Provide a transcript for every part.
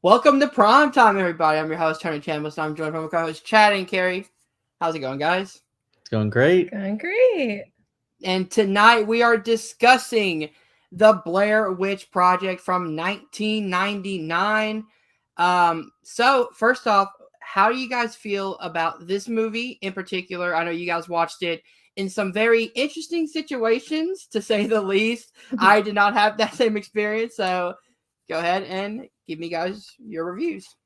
Welcome to Prime Time, everybody. I'm your host, Tony Chambliss, and I'm joined by my co-host, Chad and Kerri. How's it going, guys? It's going great. Going great. And tonight we are discussing the Blair Witch Project from 1999. So first off, how do you guys feel about this movie in particular? I know you guys watched it in some very interesting situations, to say the least. I did not have that same experience, so go ahead and give me guys your reviews.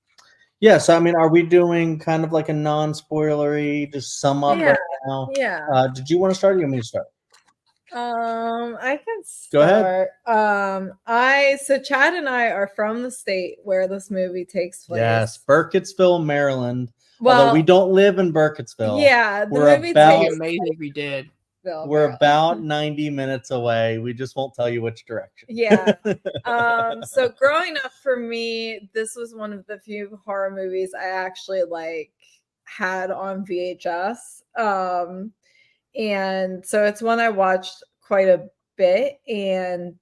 Yeah, so I mean, are we doing kind of like a non-spoilery, just sum up right now? Yeah. Did you want to start or you want me to start? I can Go ahead. start. So Chad and I are from the state where this movie takes place. Yes, Burkittsville, Maryland. Well, although we don't live in Burkittsville. Yeah, the We're movie about- It'd takes be amazing if we did. We're about 90 minutes away. We just won't tell you which direction. Yeah. So growing up for me, this was one of the few horror movies I actually had on VHS. And so it's one I watched quite a bit. And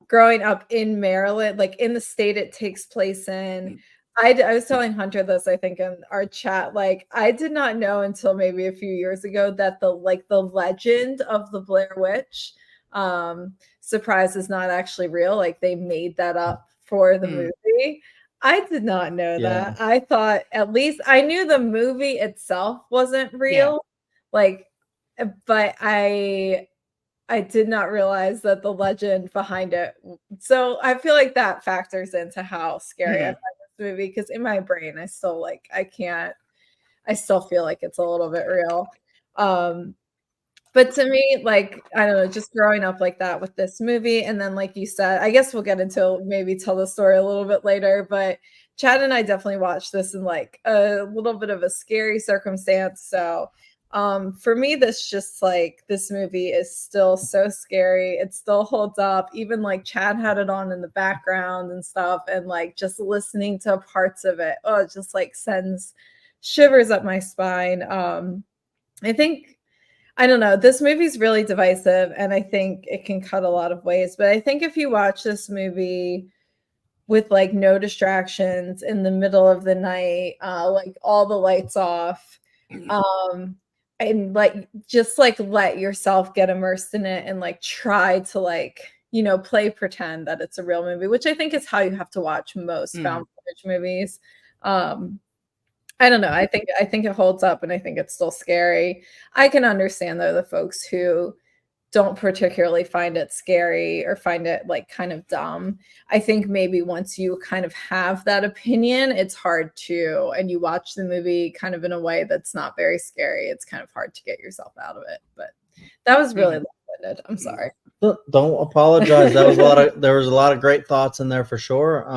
growing up in Maryland, like in the state it takes place in, I was telling Hunter this, I think, in our chat. Like, I did not know until maybe a few years ago that the legend of the Blair Witch surprise is not actually real. Like, they made that up for the movie. I did not know that. I thought, at least I knew the movie itself wasn't real. But I did not realize that the legend behind it. So I feel like that factors into how scary I find this movie, because in my brain I still I still feel like it's a little bit real. But to me, like, I don't know, just growing up like that with this movie, and then like you said, I guess we'll get into maybe tell the story a little bit later, but Chad and I definitely watched this in like a little bit of a scary circumstance. So for me, this movie is still so scary. It still holds up. Even like Chad had it on in the background and stuff, and like just listening to parts of it, it just like sends shivers up my spine. I don't know, this movie's really divisive, and I think it can cut a lot of ways. But I think if you watch this movie with like no distractions in the middle of the night, like all the lights off, and like just like let yourself get immersed in it and like try to play pretend that it's a real movie, which I think is how you have to watch most found footage movies. I don't know. I think it holds up, and I think it's still scary. I can understand though the folks who don't particularly find it scary or find it like kind of dumb. I think maybe once you kind of have that opinion, it's hard to, and you watch the movie kind of in a way that's not very scary, it's kind of hard to get yourself out of it. But that was really long-winded. I'm sorry. Don't apologize. That was there was a lot of great thoughts in there for sure.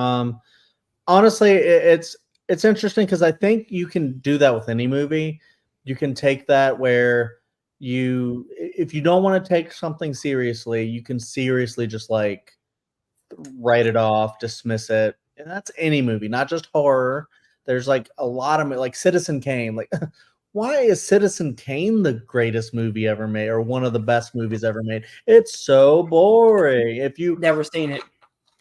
Honestly, it's interesting because I think you can do that with any movie. You can take that where if you don't want to take something seriously, you can seriously just like write it off, dismiss it. And that's any movie, not just horror. There's like a lot of like Citizen Kane. Like, why is Citizen Kane the greatest movie ever made or one of the best movies ever made? It's so boring. If you've never seen it.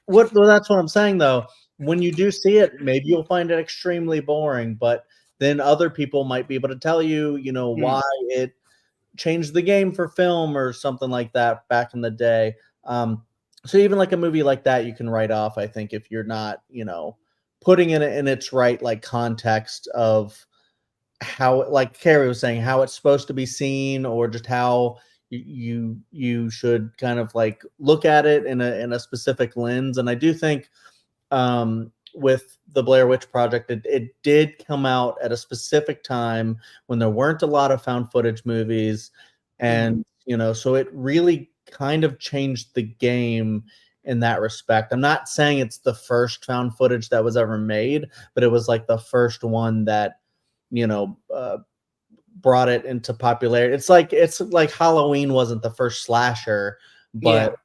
Well, that's what I'm saying though. When you do see it, maybe you'll find it extremely boring, but then other people might be able to tell you, why it changed the game for film or something like that back in the day. So even like a movie like that, you can write off, I think, if you're not, putting it in its right like context of how, like Kerri was saying, how it's supposed to be seen, or just how you should kind of like look at it in a specific lens. And I do think with the Blair Witch Project, it did come out at a specific time when there weren't a lot of found footage movies. And, so it really kind of changed the game in that respect. I'm not saying it's the first found footage that was ever made, but it was like the first one that, brought it into popularity. It's like Halloween wasn't the first slasher, but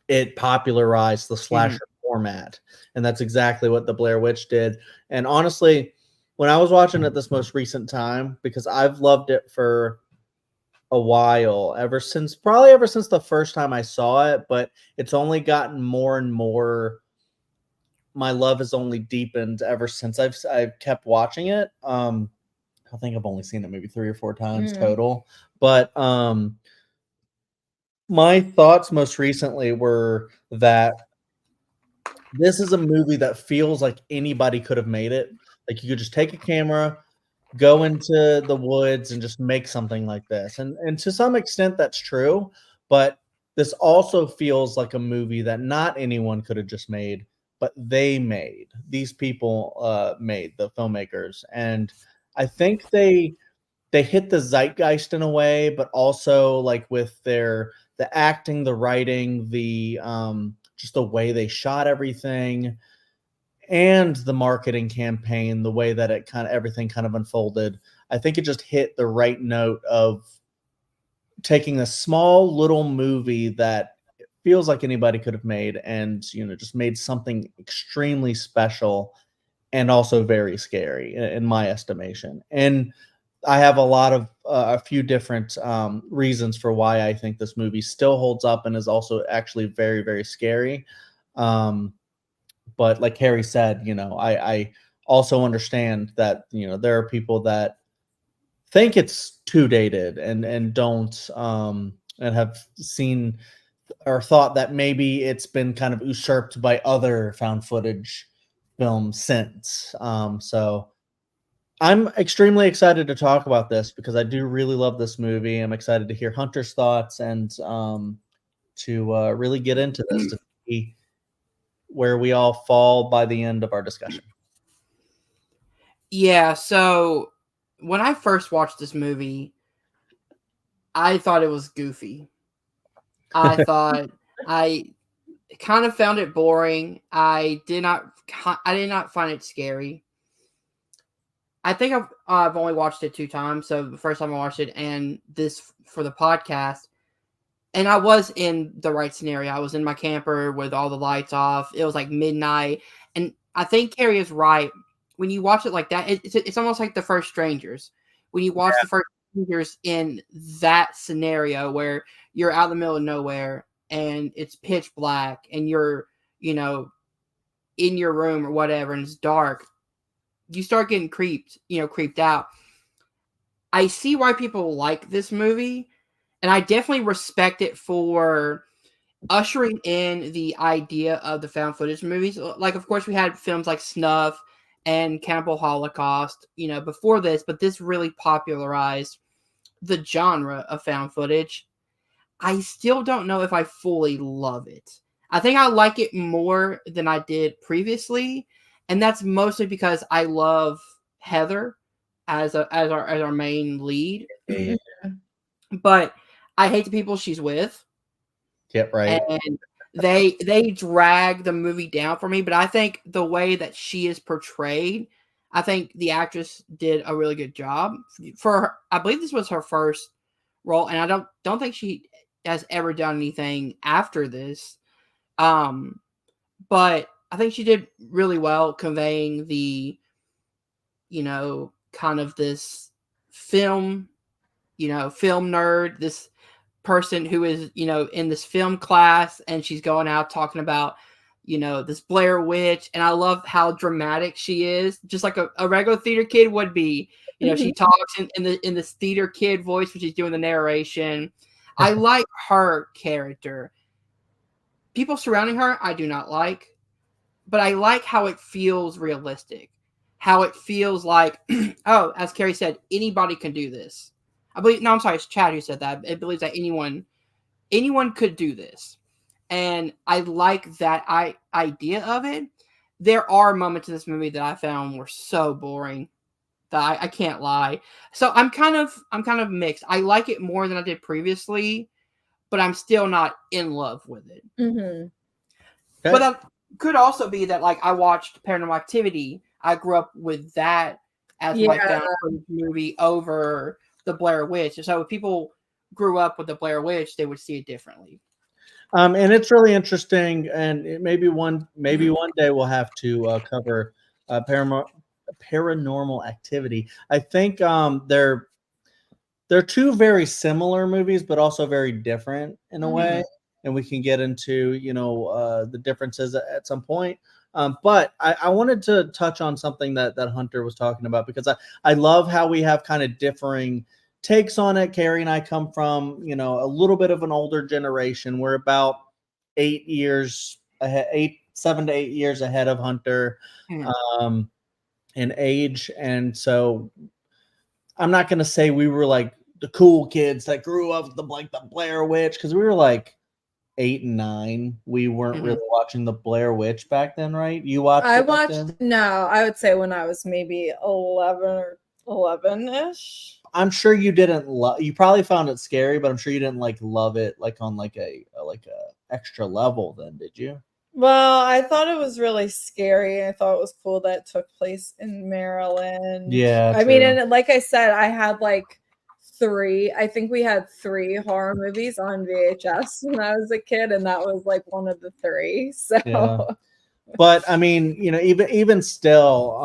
it popularized the slasher format. And that's exactly what the Blair Witch did. And honestly, when I was watching it this most recent time, because I've loved it for a while, ever since the first time I saw it, but it's only gotten more and more my love has only deepened ever since I've kept watching it. I think I've only seen it maybe 3 or 4 times total. But my thoughts most recently were that this is a movie that feels like anybody could have made it. Like you could just take a camera, go into the woods and just make something like this. And to some extent that's true, but this also feels like a movie that not anyone could have just made, but they made. These people made, the filmmakers. And I think they hit the zeitgeist in a way, but also like with the acting, the writing, the just the way they shot everything, and the marketing campaign, the way that it everything kind of unfolded. I think it just hit the right note of taking a small little movie that feels like anybody could have made, and just made something extremely special and also very scary in my estimation. And I have a few different reasons for why I think this movie still holds up and is also actually very, very scary. But like Kerri said, I also understand that there are people that think it's too dated and don't and have seen or thought that maybe it's been kind of usurped by other found footage films since. So I'm extremely excited to talk about this because I do really love this movie. I'm excited to hear Hunter's thoughts and to really get into this to see where we all fall by the end of our discussion. Yeah, so when I first watched this movie, I thought it was goofy. I thought I kind of found it boring. I did not find it scary. I think I've only watched it 2 times. So the first time I watched it and this for the podcast, and I was in the right scenario. I was in my camper with all the lights off. It was like midnight, and I think Kerri is right. When you watch it like that, it's almost like The First Strangers. When you watch The First Strangers in that scenario where you're out in the middle of nowhere and it's pitch black and you're, in your room or whatever and it's dark, you start getting creeped out. I see why people like this movie, and I definitely respect it for ushering in the idea of the found footage movies. Like, of course, we had films like Snuff and Cannibal Holocaust, before this, but this really popularized the genre of found footage. I still don't know if I fully love it. I think I like it more than I did previously, and that's mostly because I love Heather as our main lead. Yeah. But I hate the people she's with. Yep, right. And they drag the movie down for me, but I think the way that she is portrayed, I think the actress did a really good job. For her, I believe this was her first role, and I don't think she has ever done anything after this. But I think she did really well conveying the, kind of this film, film nerd, this person who is, in this film class, and she's going out talking about, this Blair Witch. And I love how dramatic she is, just like a regular theater kid would be. She talks in this theater kid voice when she's doing the narration. I like her character. People surrounding her, I do not like, but I like how it feels realistic. How it feels like, oh, as Kerri said, anybody can do this. I'm sorry, it's Chad who said that. It believes that anyone could do this. And I like that idea of it. There are moments in this movie that I found were so boring that I can't lie. So I'm kind of mixed. I like it more than I did previously, but I'm still not in love with it. Mm-hmm. But that could also be that, like, I watched Paranormal Activity. I grew up with that as my found footage movie over the Blair Witch. So if people grew up with the Blair Witch, they would see it differently. And it's really interesting, and maybe one day we'll have to cover Paranormal Activity. I think they're two very similar movies, but also very different in a way, and we can get into the differences at some point. But I wanted to touch on something that Hunter was talking about, because I love how we have kind of differing takes on it. Kerri and I come from, you know, a little bit of an older generation. We're about 8 years ahead, 7 to 8 years ahead of Hunter in age. And so I'm not going to say we were like the cool kids that grew up with the Blair Witch, because we were like 8 and 9. We weren't really watching the Blair Witch back then, right? You watched I it back watched then? No, I would say when I was maybe 11 or 11-ish. I'm sure you didn't you probably found it scary, but I'm sure you didn't like love it like on like a extra level then, did you? Well, I thought it was really scary. I thought it was cool that it took place in Maryland. Yeah, I mean, true. and like I said, I had like I think we had 3 horror movies on VHS when I was a kid, and that was like one of the 3. So Yeah. But I mean, you know, even still,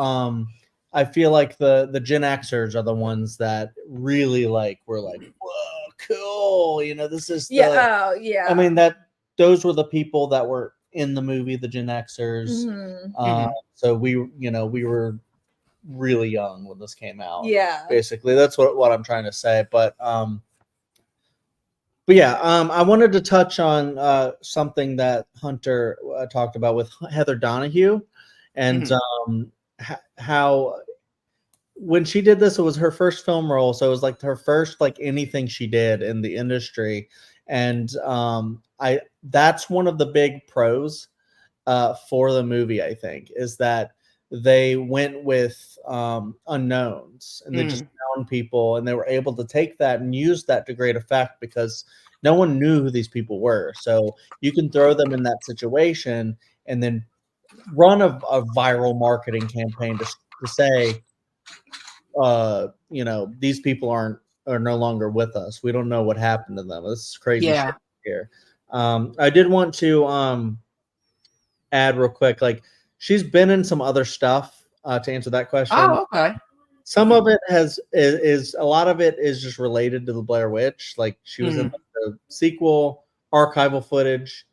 I feel like the Gen Xers are the ones that really like were like, whoa, cool. You know, this is yeah, I mean, those were the people that were in the movie, the Gen Xers. So we were really young when this came out. Yeah. Basically, that's what I'm trying to say. But yeah, I wanted to touch on something that Hunter talked about with Heather Donahue, and how when she did this, it was her first film role, so it was like her first like anything she did in the industry, and that's one of the big pros for the movie, I think, is that they went with unknowns, and they just found people, and they were able to take that and use that to great effect, because no one knew who these people were. So you can throw them in that situation and then run a viral marketing campaign to say, you know, these people are no longer with us. We don't know what happened to them. This is crazy shit here. I did want to add real quick, like, she's been in some other stuff to answer that question. Oh, okay. Some of it is a lot of it is just related to the Blair Witch. Like, she was in the sequel archival footage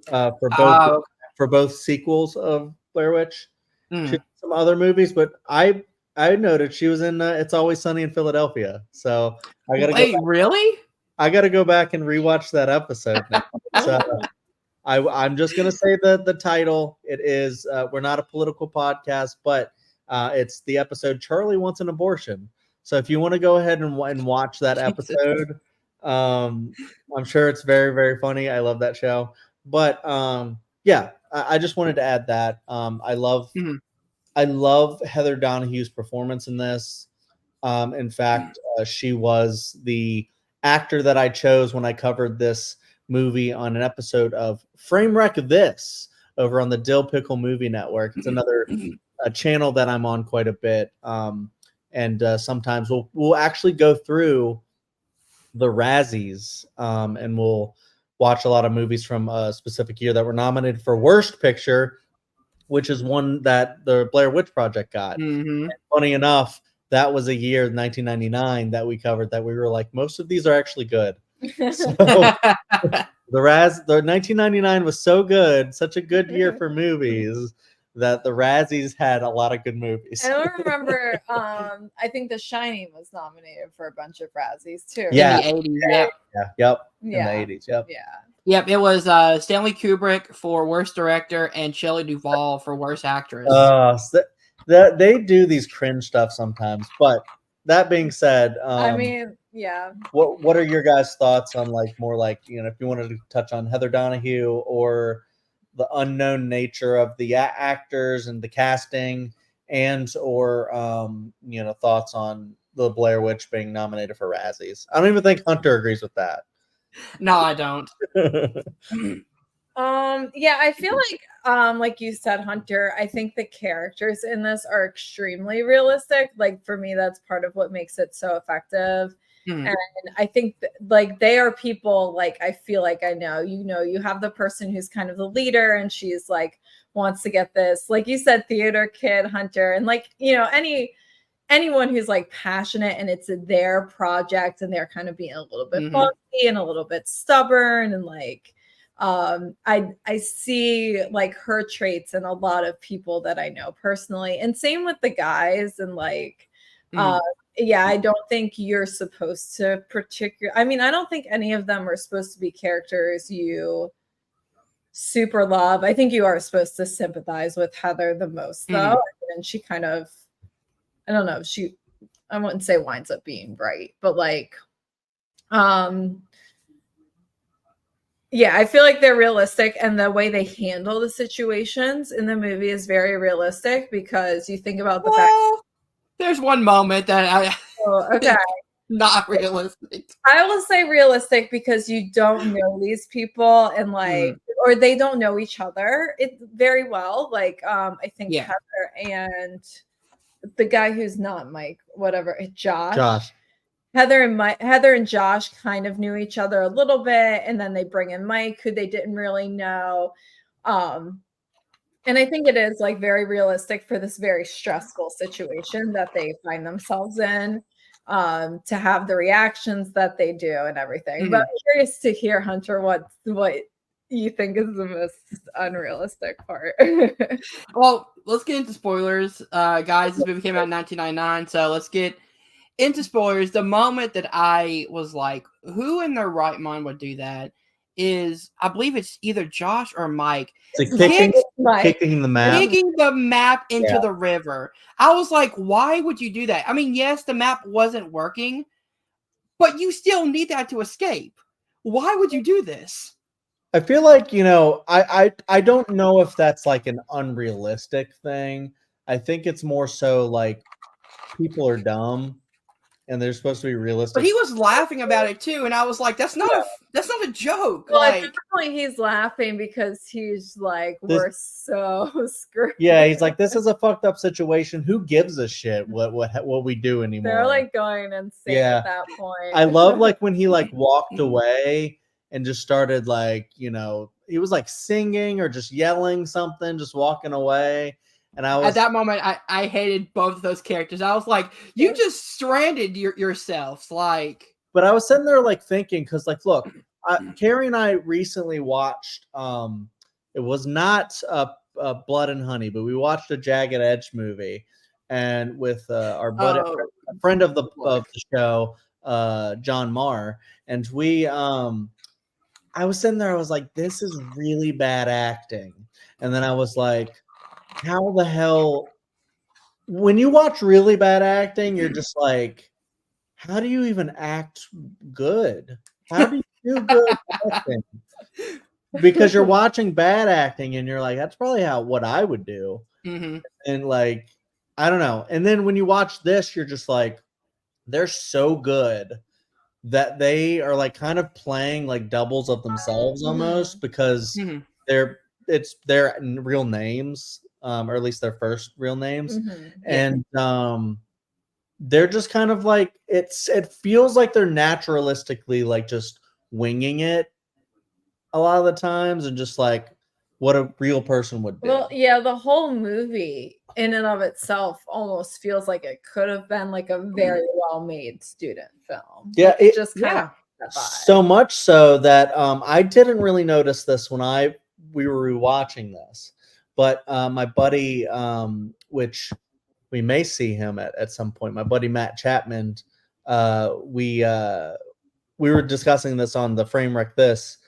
for both sequels of Blair Witch. She did some other movies, but I noted she was in It's Always Sunny in Philadelphia. So I gotta really? I gotta go back and rewatch that episode now. So I'm just gonna say the title. It is we're not a political podcast, but it's the episode "Charlie Wants an Abortion." So if you want to go ahead and watch that episode, I'm sure it's very, very funny. I love that show. But yeah, I just wanted to add that. I love Heather Donahue's performance in this. In fact, she was the actor that I chose when I covered this movie on an episode of Frame Wreck This over on the Dill Pickle Movie Network. It's another channel that I'm on quite a bit. And sometimes we'll actually go through the Razzies and we'll watch a lot of movies from a specific year that were nominated for Worst Picture, which is one that the Blair Witch Project got. And funny enough, that was a year, 1999, that we covered that we were like, most of these are actually good. So the 1999 was so good, such a good year for movies, that the Razzies had a lot of good movies. I don't remember. I think The Shining was nominated for a bunch of Razzies too. Yeah. In the 80s. Yep. In the 80s. Yep. Yeah. Yep. It was Stanley Kubrick for Worst Director and Shelley Duvall for Worst Actress. They do these cringe stuff sometimes, but that being said, I mean, yeah. What are your guys' thoughts on like more like, you know, if you wanted to touch on Heather Donahue or the unknown nature of the actors and the casting, and or you know, thoughts on the Blair Witch being nominated for Razzies? I don't even think Hunter agrees with that. No, I don't. Yeah, I feel like you said, Hunter, I think the characters in this are extremely realistic. Like, for me, that's part of what makes it so effective. And I think like they are people, like, I feel like I know, you have the person who's kind of the leader and she's like wants to get this, like you said, theater kid, Hunter, and like, you know, anyone who's like passionate and it's their project and they're kind of being a little bit bossy and a little bit stubborn and like I see like her traits in a lot of people that I know personally, and same with the guys. And like, yeah, I don't think you're supposed to I mean, I don't think any of them are supposed to be characters you super love. I think you are supposed to sympathize with Heather the most, though. And she kind of, I don't know, I wouldn't say winds up being right, but like, yeah, I feel like they're realistic, and the way they handle the situations in the movie is very realistic, because you think about the fact. There's one moment that I. Oh, okay. Not realistic. I will say realistic because you don't know these people, and like, or they don't know each other very well. Like, I think Heather and the guy who's not Mike, whatever, Josh. Heather and Josh kind of knew each other a little bit, and then they bring in Mike, who they didn't really know. And I think it is like very realistic for this very stressful situation that they find themselves in, to have the reactions that they do and everything. But I'm curious to hear, Hunter, what you think is the most unrealistic part. Well, let's get into spoilers. Guys, this movie came out in 1999, so let's get into spoilers. The moment that I was like, who in their right mind would do that, is, I believe it's either Josh or Mike, kicking the map into the river. I was like, why would you do that? I mean, yes, the map wasn't working, but you still need that to escape. Why would you do this? I feel like, I don't know if that's like an unrealistic thing. I think it's more so like people are dumb and they're supposed to be realistic. But he was laughing about it too, and I was like, "That's not a joke." Well, at this point, he's laughing because he's like, "We're so screwed." Yeah, he's like, "This is a fucked up situation. Who gives a shit what we do anymore?" They're like going insane at that point. I love like when he like walked away and just started like, he was like singing or just yelling something, just walking away. And at that moment, I hated both of those characters. I was like, you just stranded yourselves. Like, but I was sitting there like thinking, because like, look, Kerri and I recently watched, it was not Blood and Honey, but we watched a Jagged Edge movie, and with our buddy, a friend of the show, John Marr, and we, I was sitting there, I was like, this is really bad acting, and then I was like, how the hell, when you watch really bad acting, you're just like, how do you even act good? How do you do good acting? Because you're watching bad acting and you're like, that's probably what I would do. And like, I don't know. And then when you watch this, you're just like, they're so good that they are like kind of playing like doubles of themselves almost, because it's their real names, or at least their first real names. And they're just kind of like, it feels like they're naturalistically like just winging it a lot of the times, and just like what a real person would do. Well, yeah, the whole movie in and of itself almost feels like it could have been like a very well-made student film. Yeah, it just kind of so much so that I didn't really notice this when we were rewatching this, but my buddy, which we may see him at some point, my buddy Matt Chapman, we were discussing this on the Frame Wreck This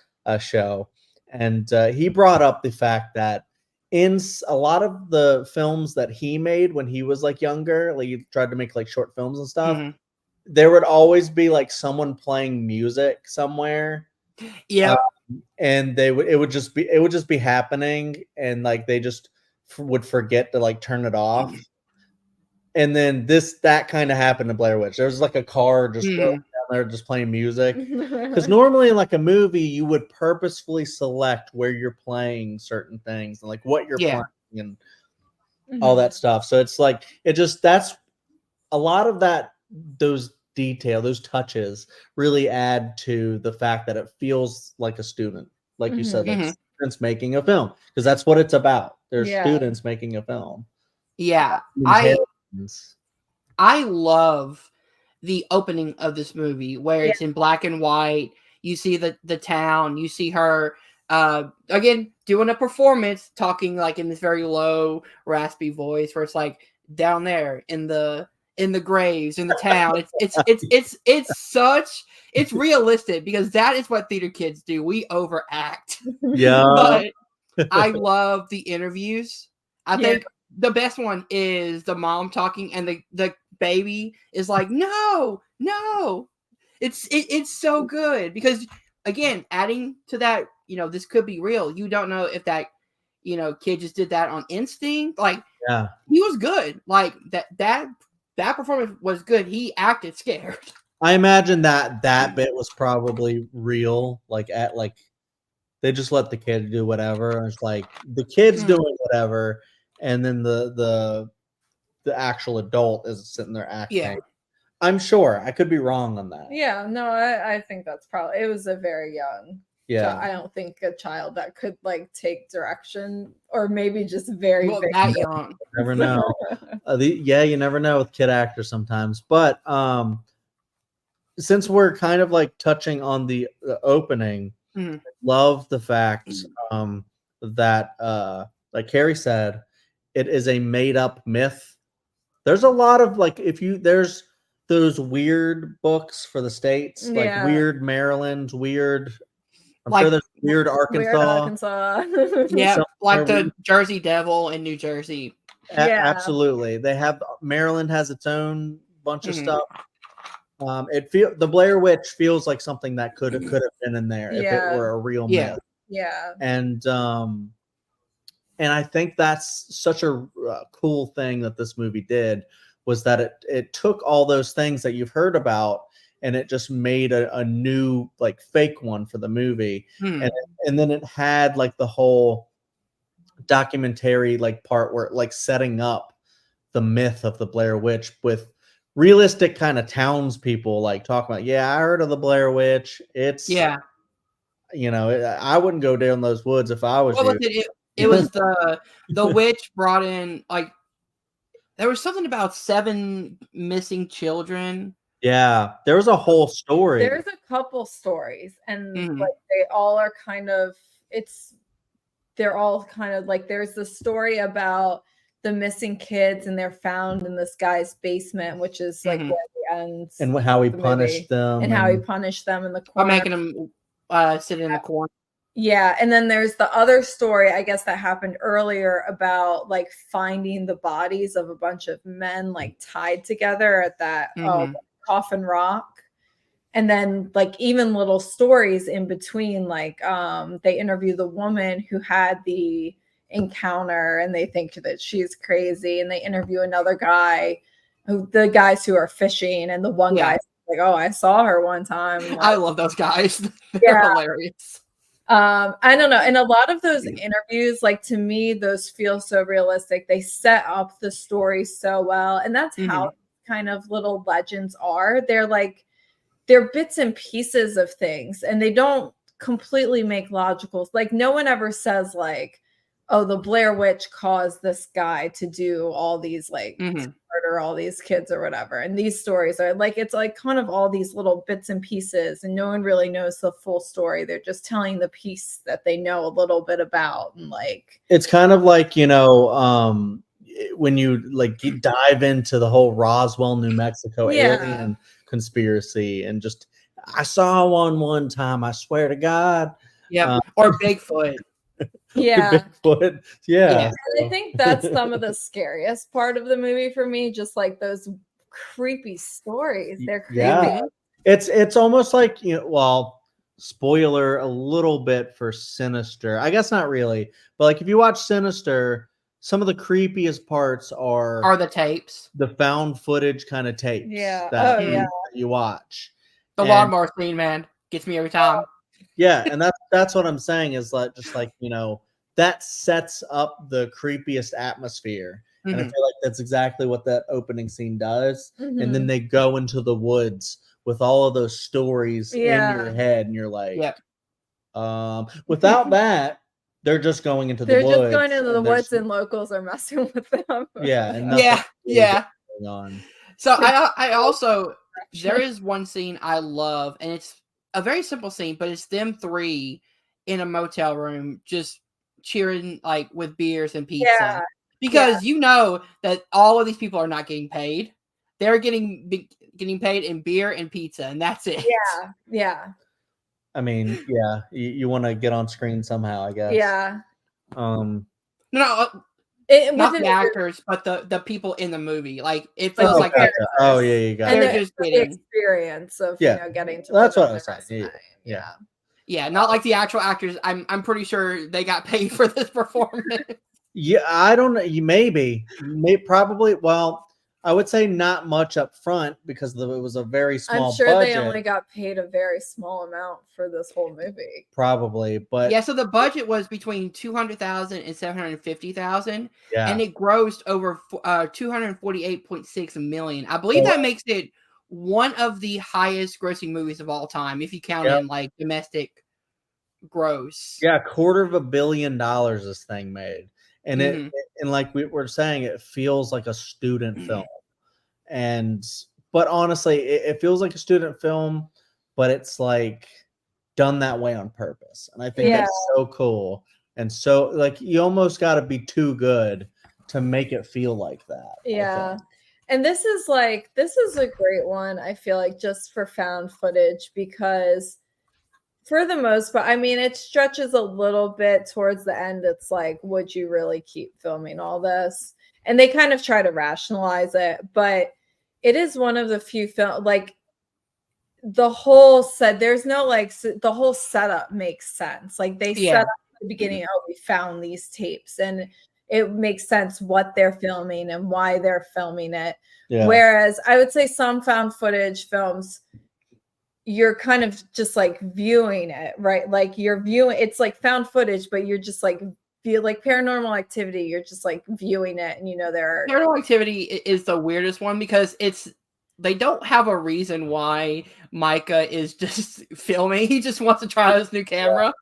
show, and he brought up the fact that in a lot of the films that he made when he was like younger, like he tried to make like short films and stuff, there would always be like someone playing music somewhere. And it would just be happening, and like they just would forget to like turn it off. And then that kind of happened to Blair Witch. There was like a car just down there just playing music. Because normally in like a movie, you would purposefully select where you're playing certain things and like what you're playing and all that stuff. So it's like, that's a lot of that, those touches really add to the fact that it feels like a student. Like you said, like students making a film, because that's what it's about. There's students making a film. Yeah. I love the opening of this movie where it's in black and white. You see the town, you see her Again, doing a performance, talking like in this very low, raspy voice, where it's like down there in the graves in the town. It's realistic because that is what theater kids do. We overact. Yeah. But I love the interviews. I think the best one is the mom talking and the baby is like, no. It's so good because again, adding to that, this could be real. You don't know if that, kid just did that on instinct. Like, yeah, he was good. Like that performance was good. He acted scared. I imagine that bit was probably real. Like they just let the kid do whatever. And it's like the kid's doing whatever, and then the actual adult is sitting there acting. Yeah. I'm sure. I could be wrong on that. Yeah, no, I think that's probably, it was a very young Yeah. I don't think a child that could like take direction, or maybe just very big. That young. You never know. You never know with kid actors sometimes. But since we're kind of like touching on the opening, I love the fact that like Kerri said, it is a made up myth. There's a lot of like there's those weird books for the states, like weird Maryland, weird. I'm sure there's weird Arkansas. Yeah, like the Jersey Devil in New Jersey. Absolutely, Maryland has its own bunch of stuff. The Blair Witch feels like something that could have been in there if it were a real myth. Yeah, and I think that's such a cool thing that this movie did, was that it took all those things that you've heard about and it just made a new like fake one for the movie. And then it had like the whole documentary like part where like setting up the myth of the Blair Witch with realistic kind of townspeople like talking about, I heard of the Blair Witch. It's I wouldn't go down those woods if I was you. It was the witch brought in, like, there was something about 7 missing children. Yeah, there was a whole story. There's a couple stories, and like they all are kind of, they're all kind of like, there's the story about the missing kids and they're found in this guy's basement, which is like where the end, and how he punished them, and how he punished them in the corner by making them sit in the corner. Yeah, and then there's the other story, I guess, that happened earlier about like finding the bodies of a bunch of men like tied together at that Coffin Rock. And then like even little stories in between, like they interview the woman who had the encounter and they think that she's crazy, and they interview another guy, the guys who are fishing, and the one guy's like, oh, I saw her one time. Like, I love those guys. They're hilarious. I don't know. And a lot of those interviews, like to me, those feel so realistic. They set up the story so well. And that's how kind of little legends are. They're bits and pieces of things, and they don't completely make logical. Like no one ever says like, oh, the Blair Witch caused this guy to do all these like murder all these kids or whatever. And these stories are like, it's like kind of all these little bits and pieces, and no one really knows the full story. They're just telling the piece that they know a little bit about. And like, it's kind of like, when you like dive into the whole Roswell, New Mexico alien conspiracy, and just, I saw one time, I swear to God. Yeah. Or Bigfoot. Yeah. Bigfoot. Yeah. I think that's some of the scariest part of the movie for me. Just like those creepy stories. They're creepy. Yeah. It's almost like, spoiler a little bit for Sinister. I guess not really, but like if you watch Sinister, some of the creepiest parts are the tapes, the found footage kind of tapes. Yeah. That you watch. The lawnmower scene, man, gets me every time. Yeah, and that's what I'm saying is like, just like, that sets up the creepiest atmosphere. And I feel like that's exactly what that opening scene does. And then they go into the woods with all of those stories in your head, and you're like, without that, they're just going into the woods. They're just going into the woods, and locals are messing with them. Yeah, and going on. So I also, there is one scene I love, and it's a very simple scene, but it's them 3 in a motel room just cheering like with beers and pizza. Yeah. Because you know that all of these people are not getting paid. They're getting paid in beer and pizza, and that's it. Yeah. Yeah. I mean, yeah, you want to get on screen somehow, I guess. Yeah. No, not the actors, but the people in the movie. Like it feels like oh yeah, you got they're just getting the experience of getting to. That's what I was saying. Yeah, not like the actual actors. I'm pretty sure they got paid for this performance. Yeah, I don't know. Maybe probably. Well, I would say not much up front because it was a very small. I'm sure budget. they only got paid a very small amount for this whole movie. Probably, but yeah. So the budget was between $200,000 and $750,000, and it grossed over $248.6 million. I believe that makes it one of the highest grossing movies of all time, if you count in like domestic gross. Yeah, $250 million this thing made. And and like we were saying, it feels like a student film. But honestly, it feels like a student film, but it's like done that way on purpose. And I think that's so cool. And so like you almost got to be too good to make it feel like that. Yeah. And this is a great one, I feel like, just for found footage, because for the most part, I mean, it stretches a little bit towards the end. It's like, would you really keep filming all this? And they kind of try to rationalize it, but it is one of the few like the whole set. There's no the whole setup makes sense. Like they set up at the beginning, oh, we found these tapes, and it makes sense what they're filming and why they're filming it. Yeah. Whereas I would say some found footage films, you're kind of just like viewing it, right? Like you're viewing, it's like found footage, but you're just like feel like Paranormal Activity. You're just like viewing it, and Paranormal Activity is the weirdest one because they don't have a reason why Micah is just filming. He just wants to try his new camera.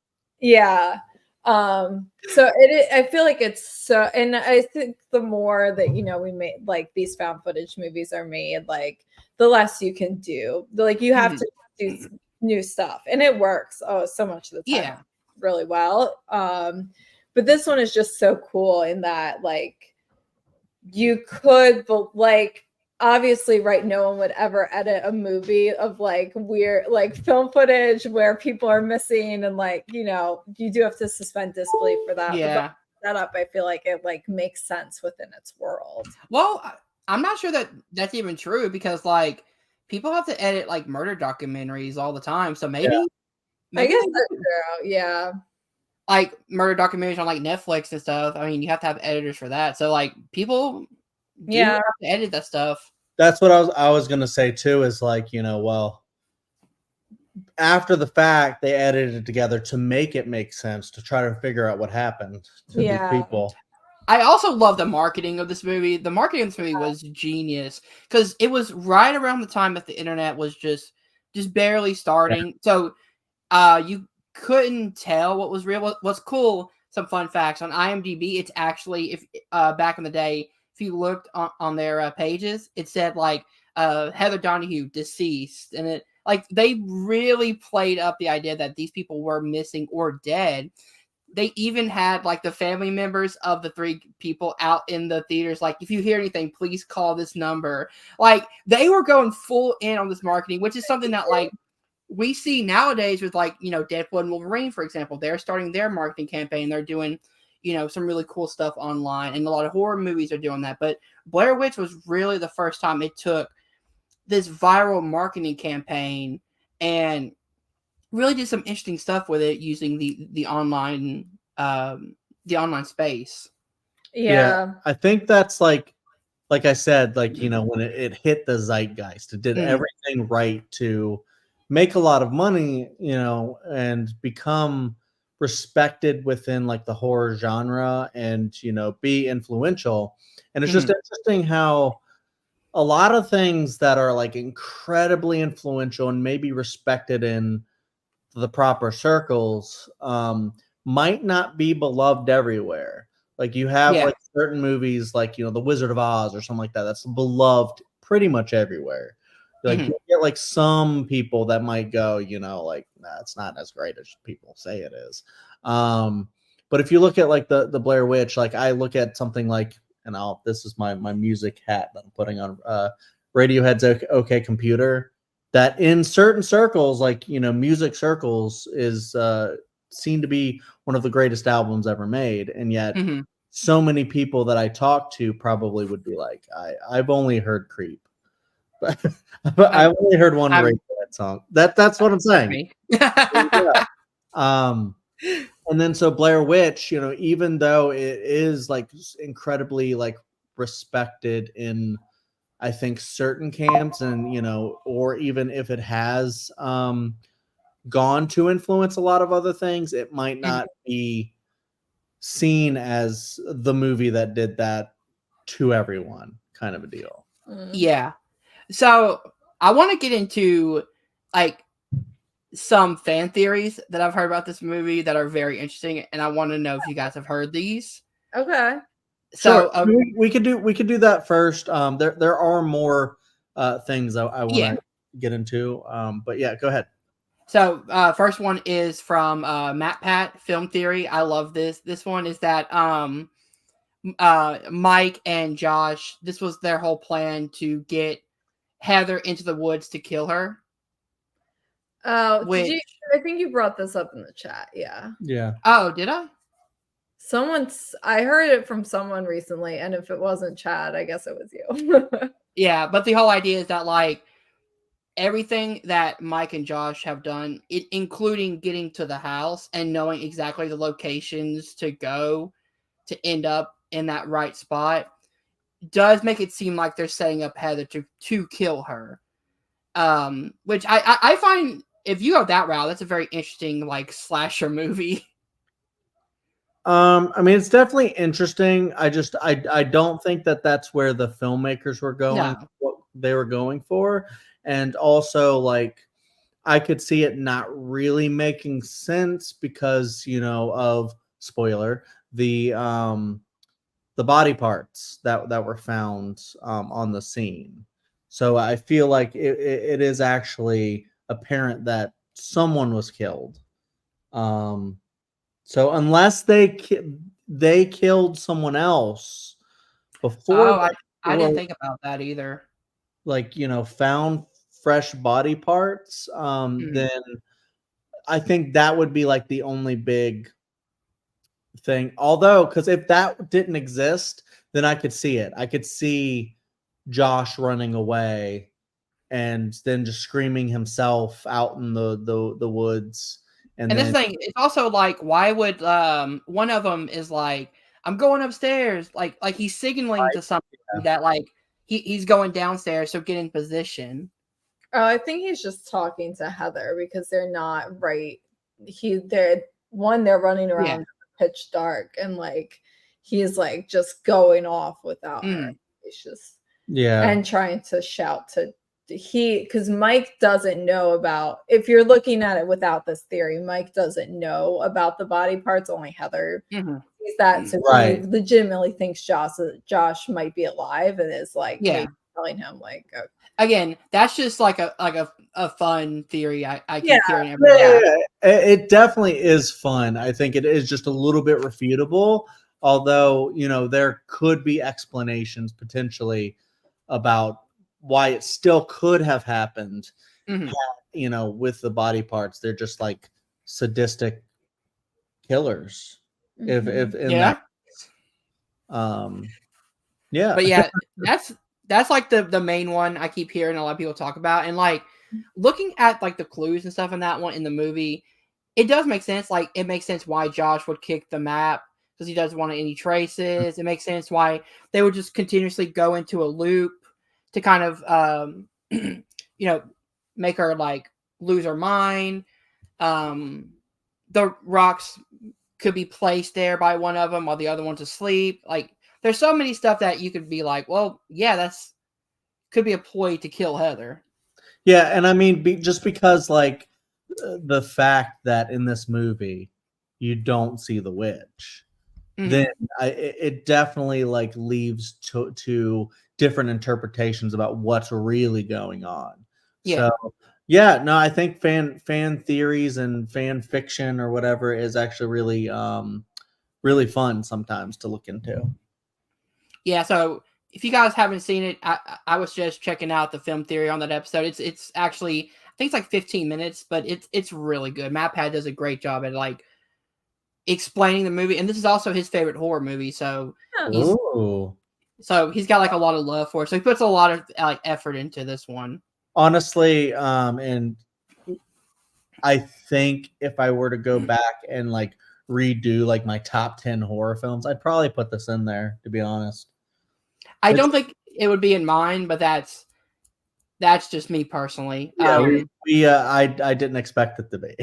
Yeah. So I feel like it's so, and I think the more that we made like these found footage movies are made, like the less you can do. Like you have to do new stuff, and it works so much of the time really well. But this one is just so cool in that like you could, but like obviously no one would ever edit a movie of like weird like film footage where people are missing, and like you do have to suspend disbelief for that. Yeah, setup, I feel like it like makes sense within its world. Well, I'm not sure that that's even true, because like people have to edit like murder documentaries all the time, so maybe I guess that's true. Yeah, like murder documentaries on like Netflix and stuff. I mean, you have to have editors for that, so like people have to edit that stuff. That's what I was gonna say too, is like, well, after the fact they edited it together to make it make sense, to try to figure out what happened to these people. I also love the marketing of this movie. The marketing of this movie was genius, because it was right around the time that the internet was just barely starting. So you couldn't tell what was real. What's cool, some fun facts on IMDb, it's actually, if back in the day, if you looked on their pages, it said like Heather Donahue deceased, and it like they really played up the idea that these people were missing or dead. They even had like the family members of the three people out in the theaters, like, if you hear anything, please call this number. Like they were going full in on this marketing, which is something that like we see nowadays with like, Deadpool and Wolverine, for example. They're starting their marketing campaign. They're doing, some really cool stuff online, and a lot of horror movies are doing that. But Blair Witch was really the first time it took this viral marketing campaign and really did some interesting stuff with it, using the online space. Yeah, I think that's like I said, like, when it hit the zeitgeist, it did everything right to make a lot of money, and become respected within like the horror genre, and be influential. And it's just interesting how a lot of things that are like incredibly influential and maybe respected in the proper circles might not be beloved everywhere. Like you have like certain movies like The Wizard of Oz or something like that, that's beloved pretty much everywhere. Like you'll get like some people that might go, like, nah, it's not as great as people say it is. But if you look at like the Blair Witch, like I look at something like, and this is my music hat that I'm putting on, Radiohead's OK Computer, that in certain circles, like, music circles, is seen to be one of the greatest albums ever made. And yet so many people that I talk to probably would be like, I've only heard Creep. But I've only heard one Radiohead song. That's what I'm saying. And then so Blair Witch, even though it is like incredibly like respected in, I think, certain camps, and or even if it has gone to influence a lot of other things, it might not be seen as the movie that did that to everyone, kind of a deal. Yeah. So I want to get into like some fan theories that I've heard about this movie that are very interesting, and I want to know if you guys have heard these. Okay. So sure. We could do that first. There are more things I want to get into. But yeah, go ahead. So first one is from Matt Pat Film Theory. I love this. This one is that Mike and Josh, this was their whole plan to get Heather into the woods to kill her. Oh, I think you brought this up in the chat. Yeah. Yeah. Oh, did I? I heard it from someone recently, and if it wasn't Chad, I guess it was you. Yeah, but the whole idea is that like everything that Mike and Josh have done, including getting to the house and knowing exactly the locations to go to end up in that right spot, does make it seem like they're setting up Heather to kill her. Which I find, if you go that route, that's a very interesting like slasher movie. I mean, it's definitely interesting. I don't think that that's where the filmmakers were going, what they were going for. And also, like, I could see it not really making sense because, of spoiler, the body parts that were found on the scene. So I feel like it is actually apparent that someone was killed. So unless they killed someone else before, I didn't think about that either. Like, found fresh body parts, then I think that would be like the only big thing. Although, because if that didn't exist, then I could see it. I could see Josh running away and then just screaming himself out in the woods. And this thing, it's also like, why would one of them is like, I'm going upstairs, like he's signaling to something that like he's going downstairs, so get in position. Oh, I think he's just talking to Heather because they're not right. They're running around pitch dark, and like he's like just going off without her. It's just and trying to shout to because Mike doesn't know about, if you're looking at it without this theory, Mike doesn't know about the body parts, only Heather sees that. So he legitimately thinks Josh might be alive and is like telling him like, okay. Again, that's just like a fun theory I keep hearing every day. It definitely is fun. I think it is just a little bit refutable, although there could be explanations potentially about why it still could have happened. With the body parts, they're just like sadistic killers. If that, but yeah, that's like the main one I keep hearing a lot of people talk about. And like looking at like the clues and stuff in that one in the movie, it does make sense. Like it makes sense why Josh would kick the map because he doesn't want any traces. It makes sense why they would just continuously go into a loop to kind of make her like lose her mind. The rocks could be placed there by one of them while the other one's asleep. Like there's so many stuff that you could be like, well, yeah, that's could be a ploy to kill Heather. Yeah, and I mean, just because like the fact that in this movie you don't see the witch, then it definitely like leaves to different interpretations about what's really going on. Yeah. So yeah, no, I think fan theories and fan fiction or whatever is actually really fun sometimes to look into. Yeah, so if you guys haven't seen it, I was just checking out the film theory on that episode. It's actually, I think it's like 15 minutes, but it's really good. MatPat does a great job at like explaining the movie, and this is also his favorite horror movie, so Ooh. he's got like a lot of love for it. So he puts a lot of like effort into this one. Honestly, and I think if I were to go back and like redo like my top 10 horror films, I'd probably put this in there, to be honest. I don't think it would be in mine, but that's just me personally. Yeah, I didn't expect it to be.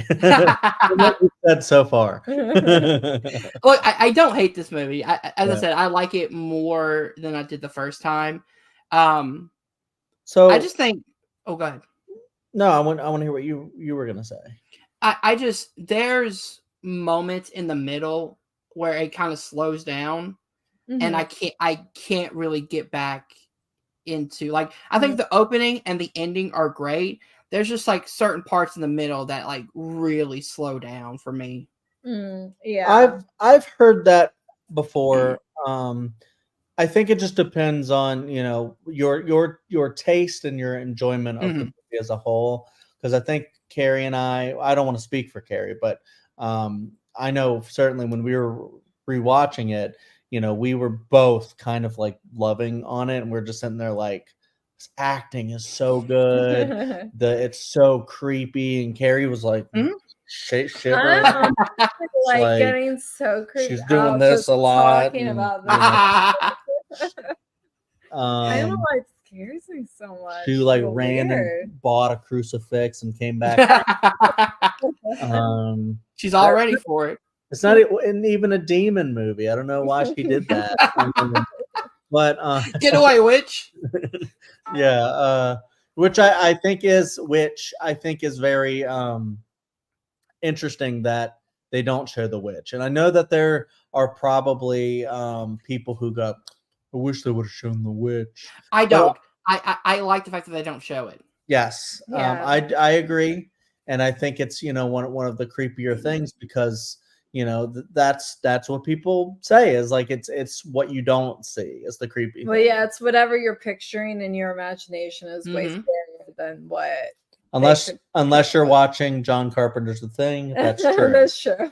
What you said so far. Look, I don't hate this movie. As I Yeah. said, I like it more than I did the first time. So I just think. Oh, go ahead. no, I want to hear what you were gonna say. I just there's moments in the middle where it kind of slows down, and I can't really get back into like I think the opening and the ending are great. There's just like certain parts in the middle that like really slow down for me. Yeah. I've heard that before. I think it just depends on, you know, your taste and your enjoyment of the movie as a whole. Because I think Kerri and I don't want to speak for Kerri, but I know certainly when we were rewatching it, you know, we were both kind of like loving on it, and we're just sitting there like, this acting is so good. It's so creepy, and Kerri was like, shivering. I'm like like getting so creeped she's doing out this just a lot. talking And, about you know, this. I don't know why it scares me so much. she like So ran weird. and bought a crucifix and came back. She's all ready for it. It's not even a demon movie. I don't know why she did that. But Get away, witch. yeah, which I think is very interesting that they don't show the witch. And I know that there are probably people who go, I wish they would have shown the witch. I don't. I like the fact that they don't show it. Yes, Yeah. I agree, and I think it's, you know, one of the creepier things, because you know that's what people say is like it's what you don't see is the creepy. Well, thing. yeah, it's whatever you're picturing in your imagination is way scarier than what. Unless you're watching John Carpenter's The Thing, that's true. That's true.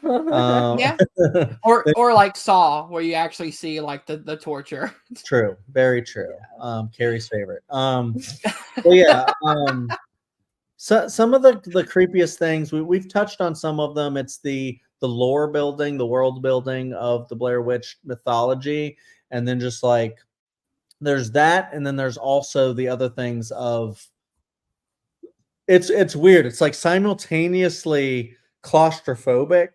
Yeah. Or like Saw, where you actually see like the torture. True, very true. Yeah. Kerri's favorite. But yeah. So some of the creepiest things we've touched on some of them. It's the lore building, the world building of the Blair Witch mythology, and then just like there's that, and then there's also the other things of it's weird. It's like simultaneously claustrophobic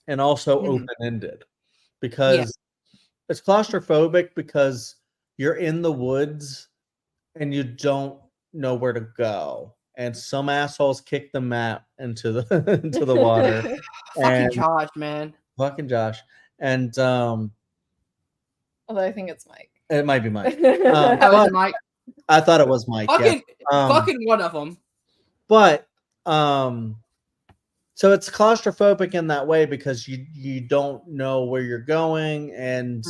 and also open-ended, because it's claustrophobic because you're in the woods and you don't know where to go, and some assholes kick the map into the into the water. Fucking Josh, man. Fucking Josh. And although I think it's Mike. It might be Mike. Was Mike? I thought it was Mike. Fucking, yeah. fucking one of them. But so it's claustrophobic in that way because you don't know where you're going, and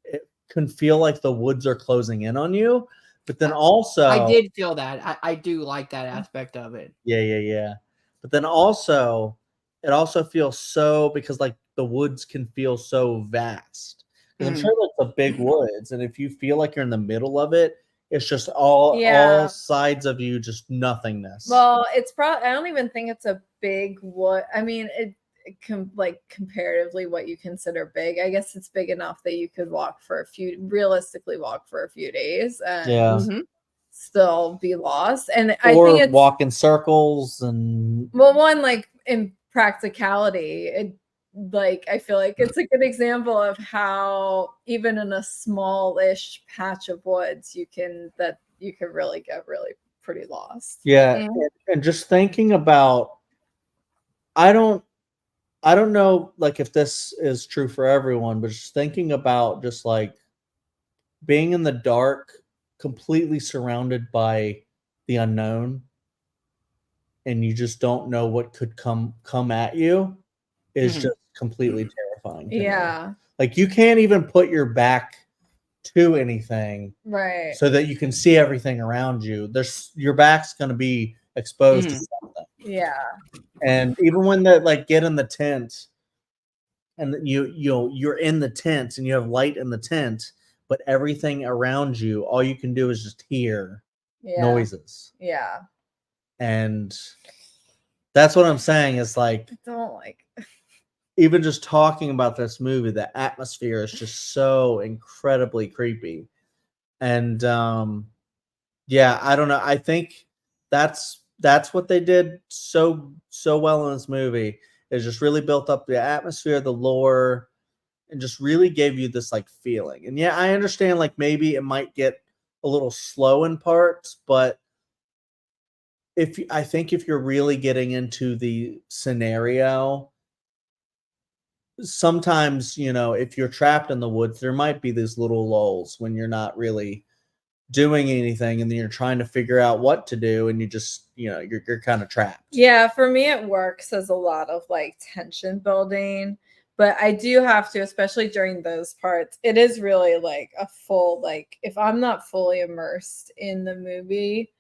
it can feel like the woods are closing in on you. But then also, I did feel that. I do like that aspect of it. Yeah. But then also, it also feels so, because like the woods can feel so vast. Because I'm sure like the big woods, and if you feel like you're in the middle of it, it's just all sides of you, just nothingness. Well, it's probably, I don't even think it's a big wood. I mean, it like comparatively what you consider big. I guess it's big enough that you could realistically walk for a few days and still be lost. And I think it's walk in circles and one, like in practicality, like I feel like it's a good example of how even in a smallish patch of woods you can really get pretty lost. Yeah. And just thinking about, I don't know like if this is true for everyone, but just thinking about just like being in the dark, completely surrounded by the unknown and you just don't know what could come at you is just completely terrifying to me. Yeah. Like you can't even put your back to anything Right. so that you can see everything around you. Your back's going to be exposed to something. Yeah. And even when they like get in the tent and you're in the tent and you have light in the tent, but everything around you, all you can do is just hear noises. Yeah. And that's what I'm saying is like, I don't like even just talking about this movie, the atmosphere is just so incredibly creepy. And yeah, I don't know. I think that's what they did so well in this movie, is just really built up the atmosphere, the lore, and just really gave you this like feeling. And yeah, I understand like maybe it might get a little slow in parts, but I think if you're really getting into the scenario, sometimes, if you're trapped in the woods, there might be these little lulls when you're not really doing anything and then you're trying to figure out what to do and you just, you're kind of trapped. Yeah, for me it works as a lot of like tension building, but I do have to, especially during those parts, it is really like a full, like if I'm not fully immersed in the movie,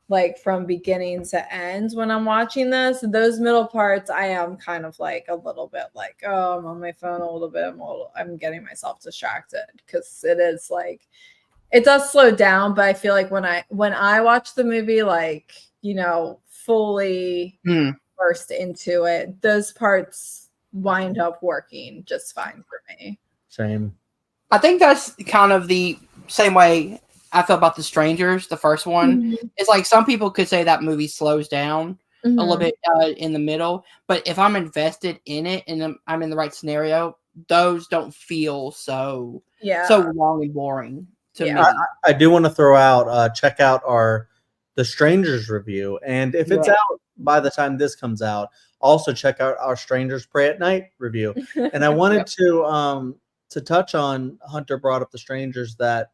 like from beginning to end when I'm watching this, those middle parts I am kind of like a little bit like, oh, I'm on my phone a little bit, I'm getting myself distracted, because it is like, it does slow down, but I feel like when I watch the movie, like, fully immersed into it, those parts wind up working just fine for me. Same. I think that's kind of the same way I felt about The Strangers, the first one. It's like some people could say that movie slows down a little bit in the middle, but if I'm invested in it and I'm in the right scenario, those don't feel so long and boring to me. I do want to throw out, check out The Strangers review, and if it's out by the time this comes out, also check out our Strangers Pray at Night review. And I wanted to touch on, Hunter brought up The Strangers, that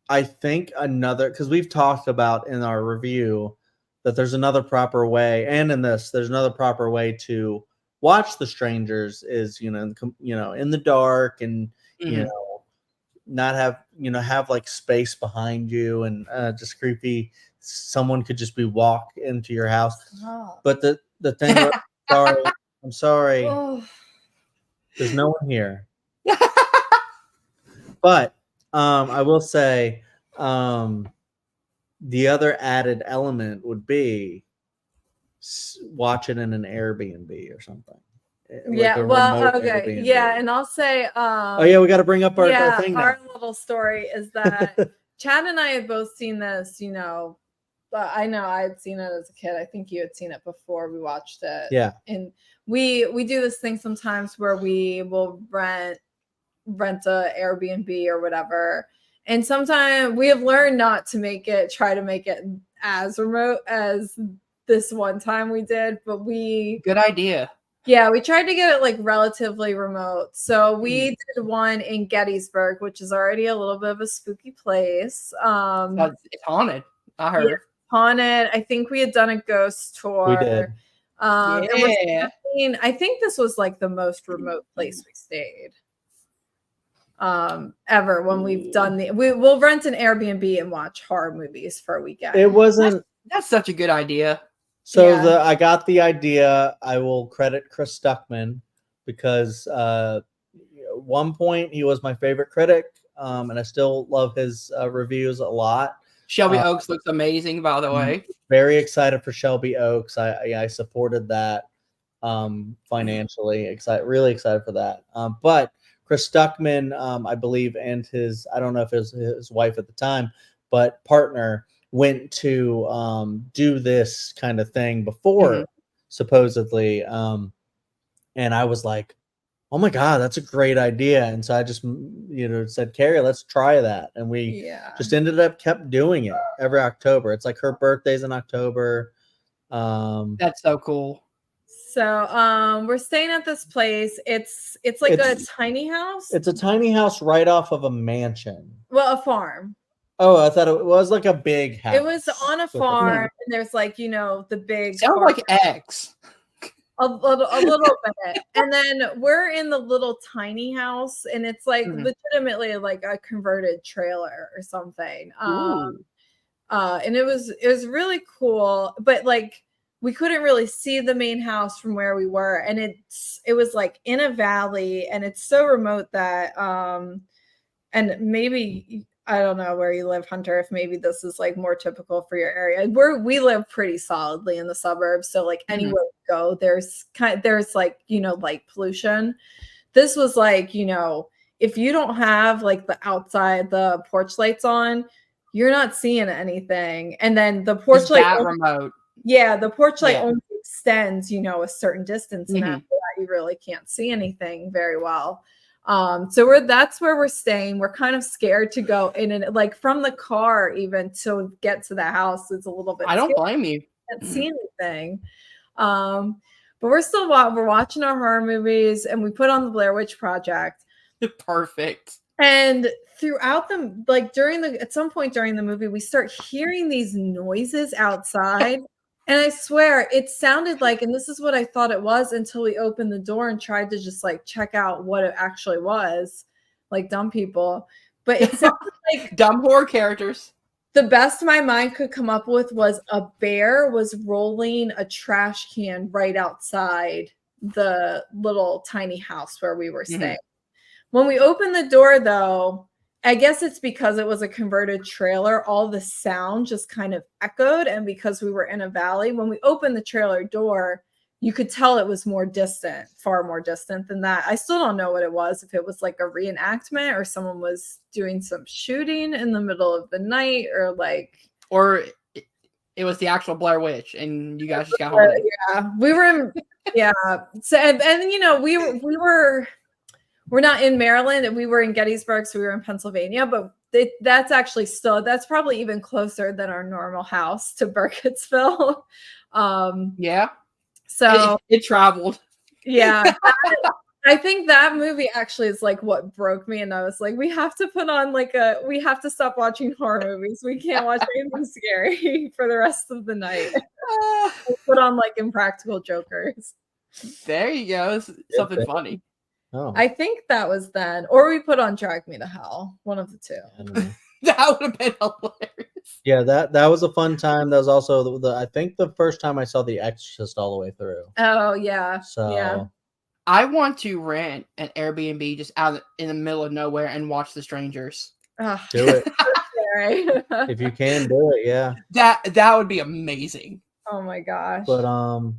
I think because we've talked about in our review that there's another proper way, and in this, there's another proper way to watch The Strangers is, in the dark and, not have like space behind you and just creepy. Someone could just be walk into your house. But the thing, I'm sorry. There's no one here. But I will say, the other added element would be watch it in an Airbnb or something. Yeah, well, okay. Airbnb. Yeah, and I'll say oh yeah, we got to bring up our thing now. Our little story is that Chad and I had both seen this, I know I had seen it as a kid. I think you had seen it before we watched it. Yeah. And we do this thing sometimes where we will rent a Airbnb or whatever. And sometimes we have learned not to try to make it as remote as this one time we did, but good idea. Yeah, we tried to get it like relatively remote. So we did one in Gettysburg, which is already a little bit of a spooky place. It's haunted, I heard. Yeah, haunted. I think we had done a ghost tour. We did. And I think this was like the most remote place we stayed ever when we've done we'll rent an Airbnb and watch horror movies for a weekend. It wasn't. That's such a good idea. So I got the idea. I will credit Chris Stuckman because at one point he was my favorite critic, and I still love his reviews a lot. Shelby Oaks looks amazing, by the way. Very excited for Shelby Oaks. I supported that financially. Really excited for that. But Chris Stuckman, I believe, and I don't know if it was his wife at the time, but partner, went to do this kind of thing before, supposedly. And I was like, oh my God, that's a great idea. And so I just, said, Kerri, let's try that. And we just kept doing it every October. It's like her birthday's in October. That's so cool. So we're staying at this place. It's like a tiny house. It's a tiny house right off of a mansion. Well, a farm. Oh, I thought it was like a big house. It was on a farm, and there's like, you know, the big sounds farm. like X. A little bit. And then we're in the little tiny house, and it's like legitimately like a converted trailer or something. And it was really cool, but like we couldn't really see the main house from where we were, and it was like in a valley, and it's so remote that and maybe I don't know where you live, Hunter, if maybe this is like more typical for your area. We live pretty solidly in the suburbs, so like anywhere you go, there's like, you know, light pollution. This was like, you know, if you don't have like the outside, the porch lights on, you're not seeing anything. And then the porch light remote. Yeah, the porch light only extends, you know, a certain distance, and after that you really can't see anything very well. So that's where we're staying. We're kind of scared to go in, and like from the car even to get to the house, it's a little bit I don't blame you. Can't see anything. But we're watching our horror movies, and we put on the Blair Witch Project. Perfect. And throughout the like at some point during the movie, we start hearing these noises outside. And I swear it sounded like, and this is what I thought it was until we opened the door and tried to just like check out what it actually was, like dumb people. But it sounded like dumb horror characters. The best my mind could come up with was a bear was rolling a trash can right outside the little tiny house where we were staying. When we opened the door, though, I guess it's because it was a converted trailer, all the sound just kind of echoed. And because we were in a valley, when we opened the trailer door, you could tell it was more distant, far more distant than that. I still don't know what it was, if it was like a reenactment or someone was doing some shooting in the middle of the night, or like... Or it was the actual Blair Witch and you guys just got home. Yeah, we were in... Yeah. So, and you know, we're not in Maryland, and we were in Gettysburg, so we were in Pennsylvania, but that's actually that's probably even closer than our normal house to Burkittsville. Yeah. So it traveled. Yeah. I think that movie actually is like what broke me, and I was like, we have to stop watching horror movies. We can't watch anything scary for the rest of the night. We'll put on like Impractical Jokers. There you go. Something funny. Oh. I think that was then, or we put on Drag Me to Hell, one of the two. That would have been hilarious. Yeah, that was a fun time. That was also I think the first time I saw The Exorcist all the way through. Oh yeah. So yeah. I want to rent an Airbnb just out in the middle of nowhere and watch The Strangers. Do it. If you can do it, yeah. That would be amazing. Oh my gosh. But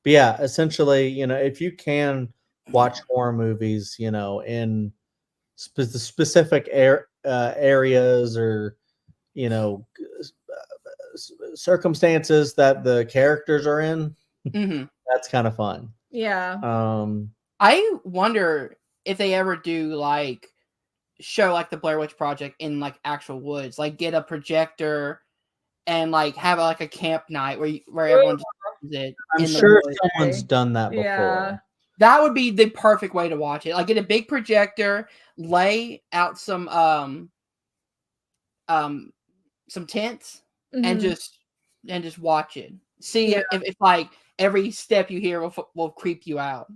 yeah, essentially, you know, if you can watch horror movies, you know, in specific areas or, you know, circumstances that the characters are in, that's kind of fun. Yeah. I wonder if they ever do like show like the Blair Witch Project in like actual woods, like get a projector and like have like a camp night where everyone just it. I'm sure someone's done that before. Yeah. That would be the perfect way to watch it. Like get a big projector, lay out some tents, and just watch it. See if like every step you hear will creep you out.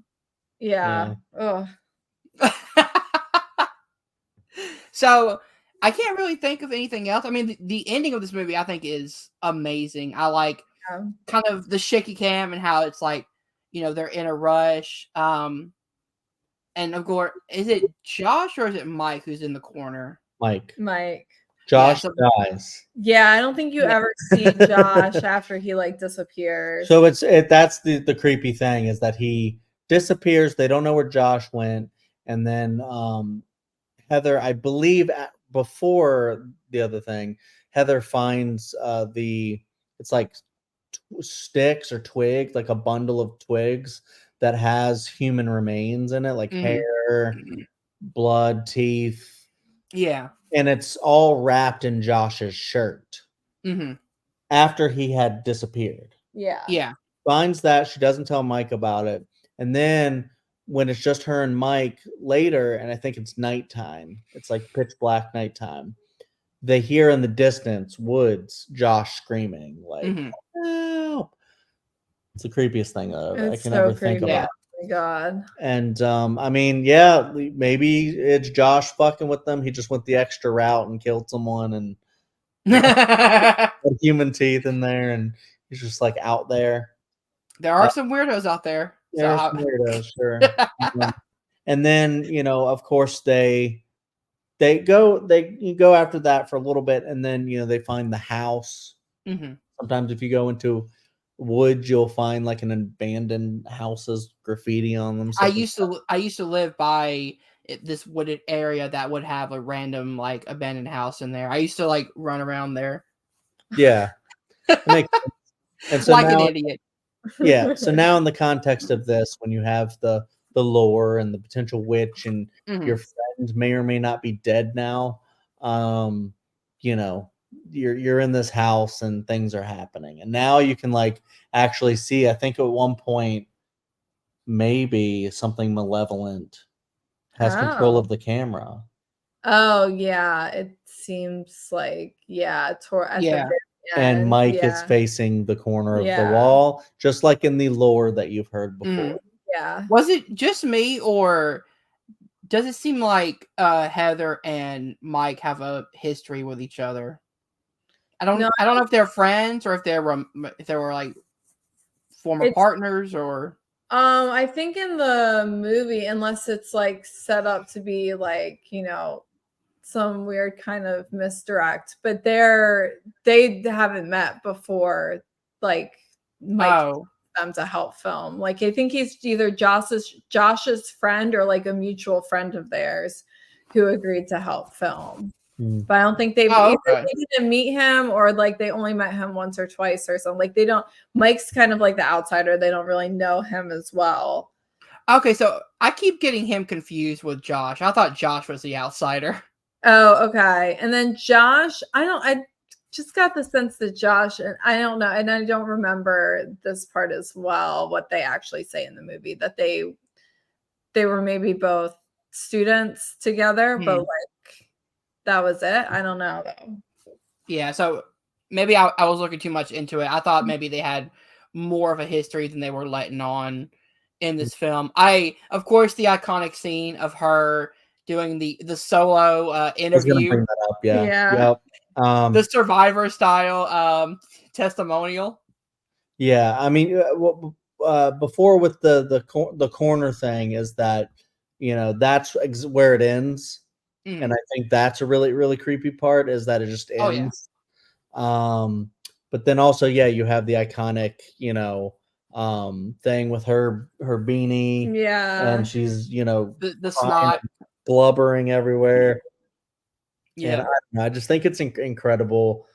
Yeah. Oh. So I can't really think of anything else. I mean, the ending of this movie I think is amazing. I like kind of the shaky cam and how it's like, you know, they're in a rush. And of course, is it Josh or is it Mike who's in the corner? Mike. Josh dies. Yeah, I don't think you ever see Josh after he like disappears. So that's the creepy thing, is that he disappears. They don't know where Josh went, and then Heather, I believe, before the other thing, Heather finds it's like sticks or twigs, like a bundle of twigs that has human remains in it, like hair, blood, teeth. Yeah. And it's all wrapped in Josh's shirt after he had disappeared. Yeah. Finds that. She doesn't tell Mike about it. And then when it's just her and Mike later, and I think it's nighttime, it's like pitch black nighttime, they hear in the distance woods Josh screaming like help. It's the creepiest thing I can ever think creepy. about. Oh my god. And I mean, yeah, maybe it's Josh fucking with them. He just went the extra route and killed someone and put human teeth in there, and he's just like out there. There are some weirdos out there. There are some weirdos, sure. And then, you know, of course they go after that for a little bit, and then, you know, they find the house. Sometimes if you go into woods, you'll find like an abandoned houses graffiti on them. I used to live by this wooded area that would have a random like abandoned house in there. I used to like run around there. Yeah. It makes sense. And so like now, an idiot. Yeah. So now in the context of this, when you have the lore and the potential witch and your friend may or may not be dead now, you know, you're in this house and things are happening. And now you can like actually see, I think at one point, maybe something malevolent has control of the camera. Oh yeah, it seems like at the very and Mike is yeah. facing the corner of the wall, just like in the lore that you've heard before. Yeah. Was it just me, or does it seem like Heather and Mike have a history with each other? I don't know if they're friends or if they were like former partners or. I think in the movie, unless it's like set up to be like, you know, some weird kind of misdirect, but they haven't met before, like Mike them to help film. Like I think he's either Josh's friend or like a mutual friend of theirs who agreed to help film. But I don't think they didn't meet him, or like they only met him once or twice or something. Like they don't. Mike's kind of like the outsider. They don't really know him as well. Okay, so I keep getting him confused with Josh. I thought Josh was the outsider. Oh, okay. And then Josh, I just got the sense that Josh, and I don't know, and I don't remember this part as well, what they actually say in the movie, that they were maybe both students together, but like that was it. I don't know though. Yeah, so maybe I was looking too much into it. I thought maybe they had more of a history than they were letting on in this film. Of course, the iconic scene of her doing the solo interview. I was gonna bring that up, yeah. Yep. The Survivor style testimonial. Yeah, I mean, before with the corner thing is that, you know, that's where it ends, and I think that's a really, really creepy part, is that it just ends. But then also, yeah, you have the iconic, you know, thing with her beanie, and she's, you know, the snot, blubbering everywhere. Yeah, and I just think it's incredible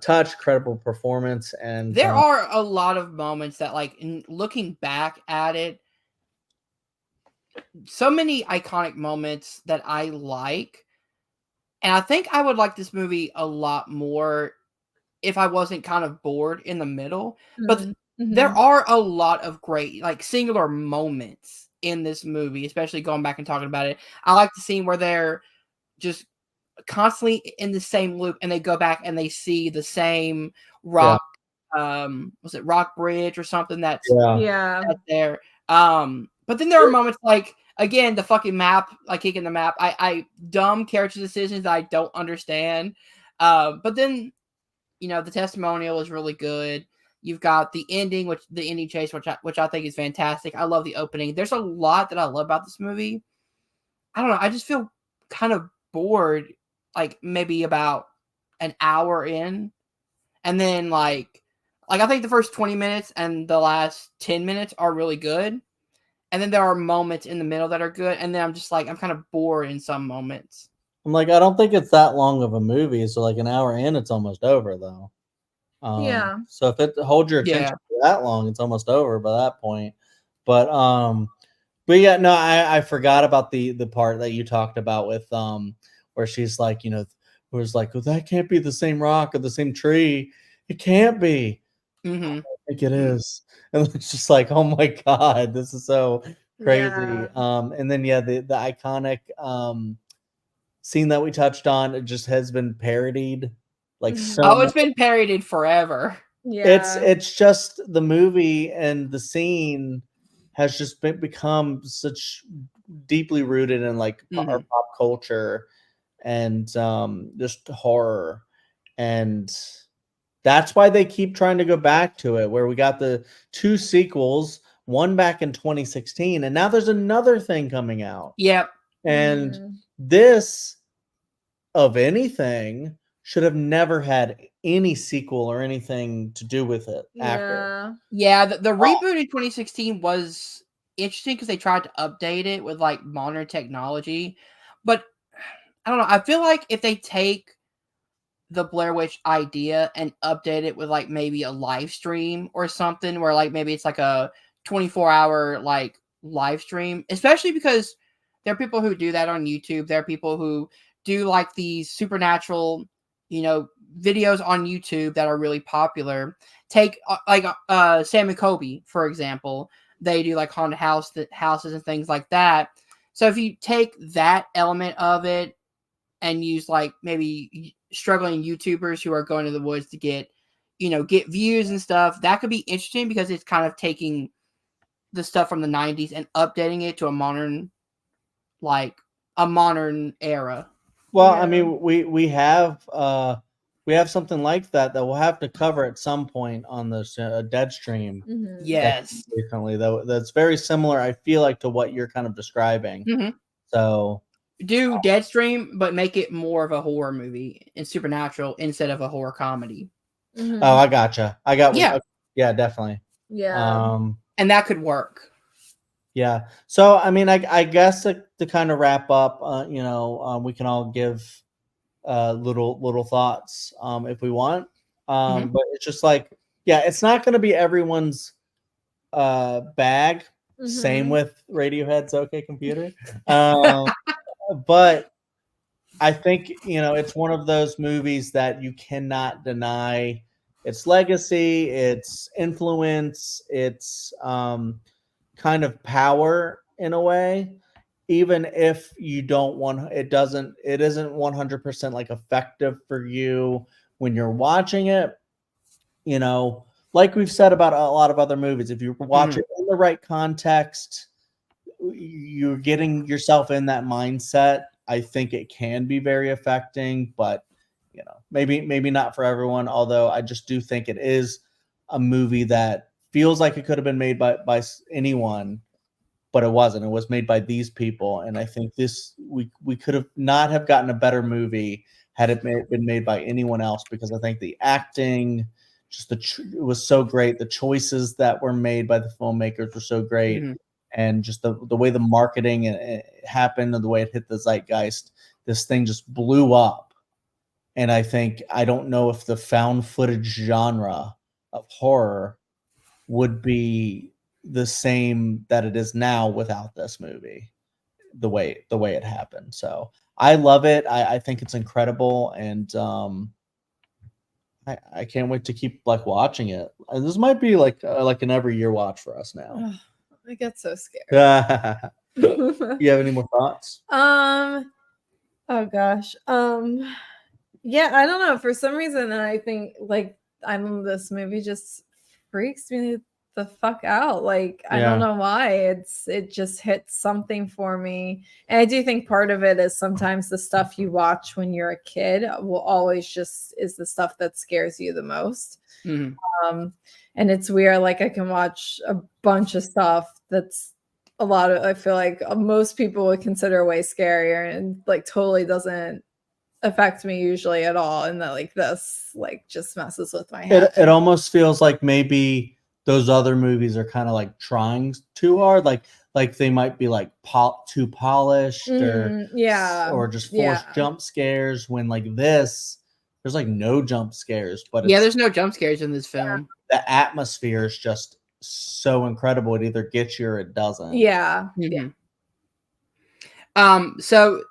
touch, credible performance, and there are a lot of moments that, like, looking back at it, so many iconic moments that I like, and I think I would like this movie a lot more if I wasn't kind of bored in the middle. But there are a lot of great, like, singular moments in this movie, especially going back and talking about it. I like the scene where they're just constantly in the same loop, and they go back and they see the same rock. Was it Rock Bridge or something that's there? But then there are moments like, again, the fucking map, like kicking the map. I dumb character decisions that I don't understand. But then, you know, the testimonial is really good. You've got the ending, the ending chase, which I think is fantastic. I love the opening. There's a lot that I love about this movie. I don't know. I just feel kind of bored, like maybe about an hour in, and then like I think the first 20 minutes and the last 10 minutes are really good, and then there are moments in the middle that are good, and then I'm just like, I'm kind of bored in some moments. I'm like, I don't think it's that long of a movie, so like an hour in, it's almost over though. So if it holds your attention for that long, it's almost over by that point. But yeah, no, I forgot about the part that you talked about with where she's like, you know, where it's like, well, that can't be the same rock or the same tree. It can't be. I think it is. And it's just like, oh my god, this is so crazy. And then the iconic scene that we touched on, it just has been parodied like so Oh, much. it's been parodied forever. Yeah. It's just the movie and the scene has just become such deeply rooted in like our pop culture and just horror, and that's why they keep trying to go back to it, where we got the 2 sequels, one back in 2016, and now there's another thing coming out. Yep. And this, of anything, should have never had any sequel or anything to do with it after. Yeah, the reboot in 2016 was interesting because they tried to update it with like modern technology. But I don't know. I feel like if they take the Blair Witch idea and update it with like maybe a live stream or something where like maybe it's like a 24-hour like live stream, especially because there are people who do that on YouTube. There are people who do like these supernatural, videos on YouTube that are really popular. Take like Sam and Kobe, for example. They do like haunted houses and things like that. So if you take that element of it and use like maybe struggling YouTubers who are going to the woods to get views and stuff, that could be interesting because it's kind of taking the stuff from the 90s and updating it to a modern era. Well, I mean, we have something like that we'll have to cover at some point on this Dead Stream. Yes. Recently, though, that's very similar, I feel like, to what you're kind of describing. So do Deadstream, but make it more of a horror movie and supernatural instead of a horror comedy. Oh, I gotcha. Yeah, definitely. Yeah. And that could work. Yeah. So, I mean, I guess to kind of wrap up, we can all give little thoughts if we want. But it's just like, yeah, it's not going to be everyone's bag. Same with Radiohead's OK Computer. But I think, it's one of those movies that you cannot deny its legacy, its influence, its kind of power in a way, even if you don't want it isn't 100% like effective for you when you're watching it. Like we've said about a lot of other movies, if you watch it in the right context, you're getting yourself in that mindset, I think it can be very affecting, but maybe not for everyone, although I just do think it is a movie that feels like it could have been made by anyone, but it wasn't. It was made by these people, and I think we could have not have gotten a better movie had it been made by anyone else, because I think the acting, just it was so great. The choices that were made by the filmmakers were so great. And just the way the marketing it happened and the way it hit the zeitgeist, this thing just blew up. And I don't know if the found footage genre of horror would be the same that it is now without this movie, the way it happened. So I love it. I think it's incredible, and I can't wait to keep like watching it. This might be like an every year watch for us now. I get so scared. You have any more thoughts? Oh gosh. Yeah, I don't know. For some reason, I think like this movie just freaks me the fuck out. Like I don't know why. It just hits something for me. And I do think part of it is sometimes the stuff you watch when you're a kid will always just is the stuff that scares you the most. And it's weird. Like I can watch a bunch of stuff that's a lot of, I feel like most people would consider way scarier and like totally doesn't affect me usually at all. And that like this like just messes with my head. It almost feels like maybe those other movies are kind of like trying too hard. Like they might be like too polished or just forced jump scares, when like this, there's like no jump scares, but there's no jump scares in this film. The atmosphere is just so incredible. It either gets you or it doesn't. So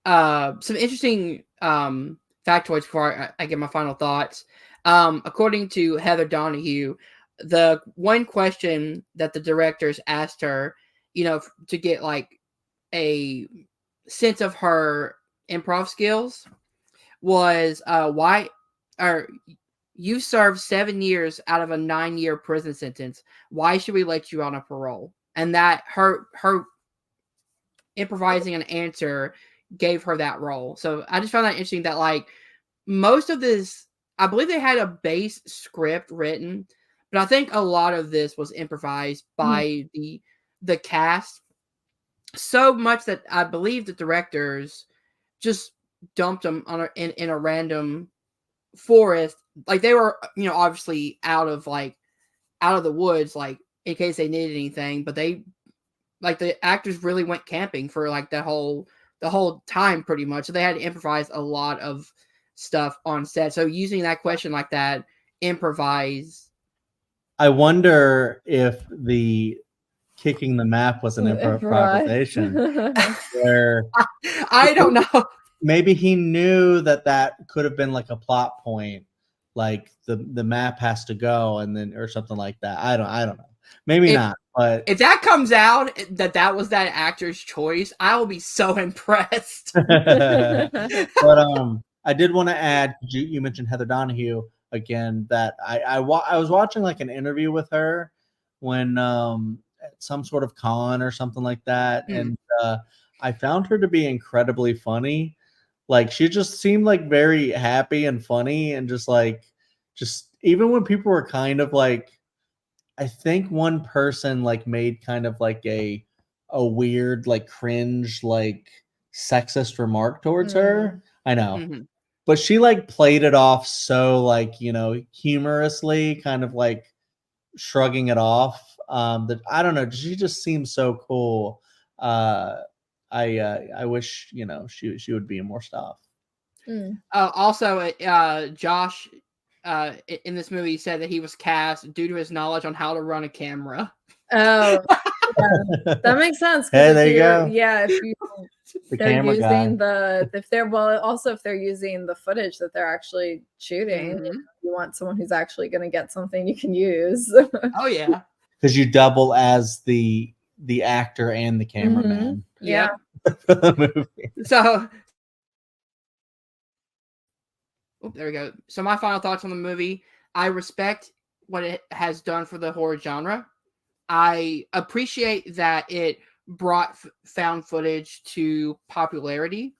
some interesting factoids before I get my final thoughts. According to Heather Donahue, the one question that the directors asked her, to get like a sense of her improv skills was why or you served 7 years out of a 9-year prison sentence. Why should we let you on a parole? And that her improvising an answer gave her that role. So I just found that interesting that like most of this, I believe they had a base script written, but I think a lot of this was improvised by the cast so much that I believe the directors just dumped them on in a random forest. Like they were, obviously out of the woods, like in case they needed anything, but they like the actors really went camping for like the whole time pretty much. So they had to improvise a lot of stuff on set. So using that question like that, improvise. I wonder if the kicking the map was an improvisation where I don't know. Maybe he knew that could have been like a plot point, like the map has to go and then or something like that. I don't know. Maybe not. But if that comes out that was that actor's choice, I will be so impressed. But I did want to add, you mentioned Heather Donahue again, that I was watching like an interview with her when at some sort of con or something like that, and I found her to be incredibly funny. Like she just seemed like very happy and funny, and just even when people were kind of like, I think one person like made kind of like a weird like cringe like sexist remark towards her. I know. But she like played it off so like, humorously, kind of like shrugging it off. That I don't know, she just seems so cool. I wish, she would be in more stuff. Also, Josh in this movie said that he was cast due to his knowledge on how to run a camera. Oh, yeah. That makes sense. Hey, there you go. Yeah, if they're using if they're using the footage that they're actually shooting, you want someone who's actually going to get something you can use. Oh yeah, because you double as the actor and the cameraman. Yeah. For the movie. So. There we go. So my final thoughts on the movie. I respect what it has done for the horror genre. I appreciate that it brought found footage to popularity.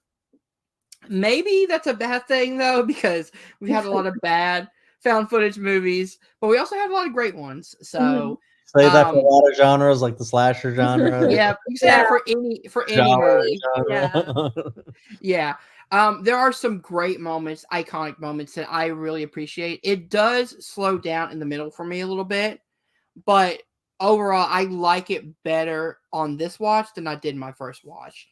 Maybe that's a bad thing, though, because we had a lot of bad found footage movies, but we also have a lot of great ones. So say that for a lot of genres, like the slasher genre. Yeah, you say that for any movie. Yeah. There are some great moments, iconic moments that I really appreciate. It does slow down in the middle for me a little bit, but overall, I like it better on this watch than I did my first watch.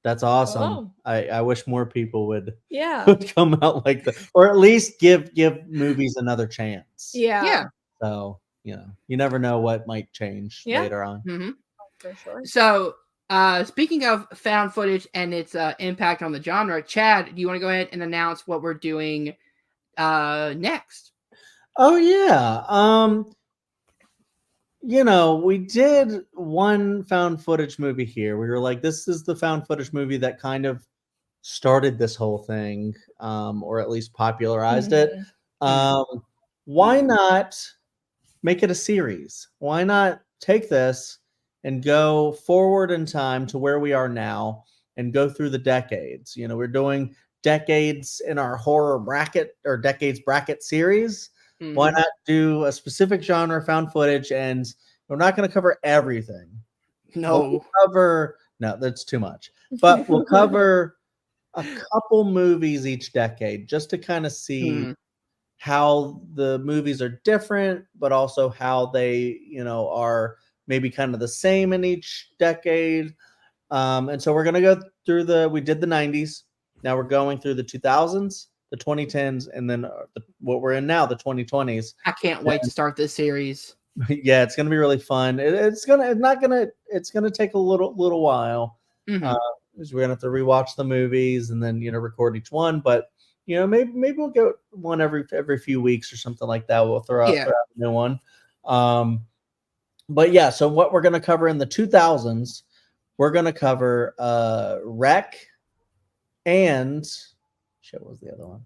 That's awesome. Oh. I wish more people would would come out like that, or at least give movies another chance. Yeah. So you never know what might change later on. For sure. So. Speaking of found footage and its impact on the genre, Chad, do you want to go ahead and announce what we're doing next? Oh yeah. We did one found footage movie here. We were like, this is the found footage movie that kind of started this whole thing, or at least popularized it. Why not make it a series? Why not take this and go forward in time to where we are now and go through the decades? We're doing decades in our horror bracket or decades bracket series. Why not do a specific genre, found footage, and we're not going to cover everything. No. No, that's too much. But we'll cover a couple movies each decade just to kind of see how the movies are different, but also how they, are maybe kind of the same in each decade. And so we're going to go through we did the 90s. Now we're going through the 2000s, the 2010s, and then what we're in now, the 2020s. I can't wait to start this series. Yeah, it's going to be really fun. It's going to take a little while. Because we're going to have to rewatch the movies and then, record each one. But, maybe we'll go one every few weeks or something like that. We'll throw out a new one. But yeah, so what we're going to cover in the 2000s, we're going to cover Wreck, and what was the other one?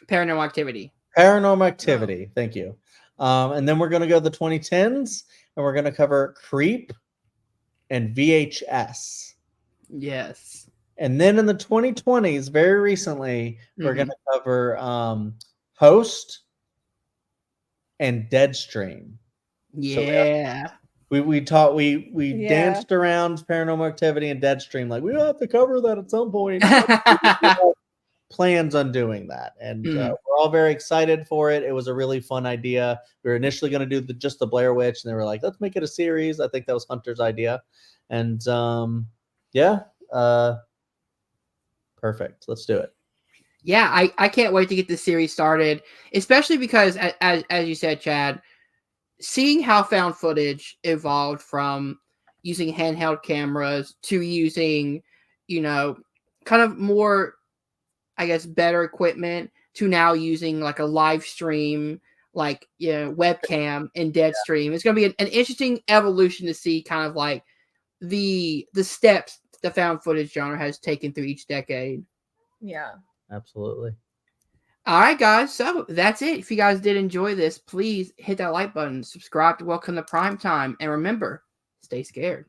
Paranormal Activity. Paranormal Activity. Oh. Thank you. And then we're going to go to the 2010s, and we're going to cover Creep and VHS. Yes. And then in the 2020s, very recently, we're going to cover Host and Deadstream. Yeah. So we danced around Paranormal Activity and Deadstream. Like, we have to cover that at some point. Plans on doing that, and we're all very excited for it. It was a really fun idea. We were initially going to do just the Blair Witch, and they were like, let's make it a series. I think that was Hunter's idea, and perfect. Let's do it. Yeah, I can't wait to get this series started, especially because, as you said, Chad, seeing how found footage evolved from using handheld cameras to using, kind of more, I guess, better equipment to now using like a live stream, like, webcam and Deadstream. It's going to be an interesting evolution to see kind of like the steps the found footage genre has taken through each decade. Yeah, absolutely. All right, guys. So that's it. If you guys did enjoy this, please hit that like button, subscribe to Welcome to Primetime, and remember, stay scared.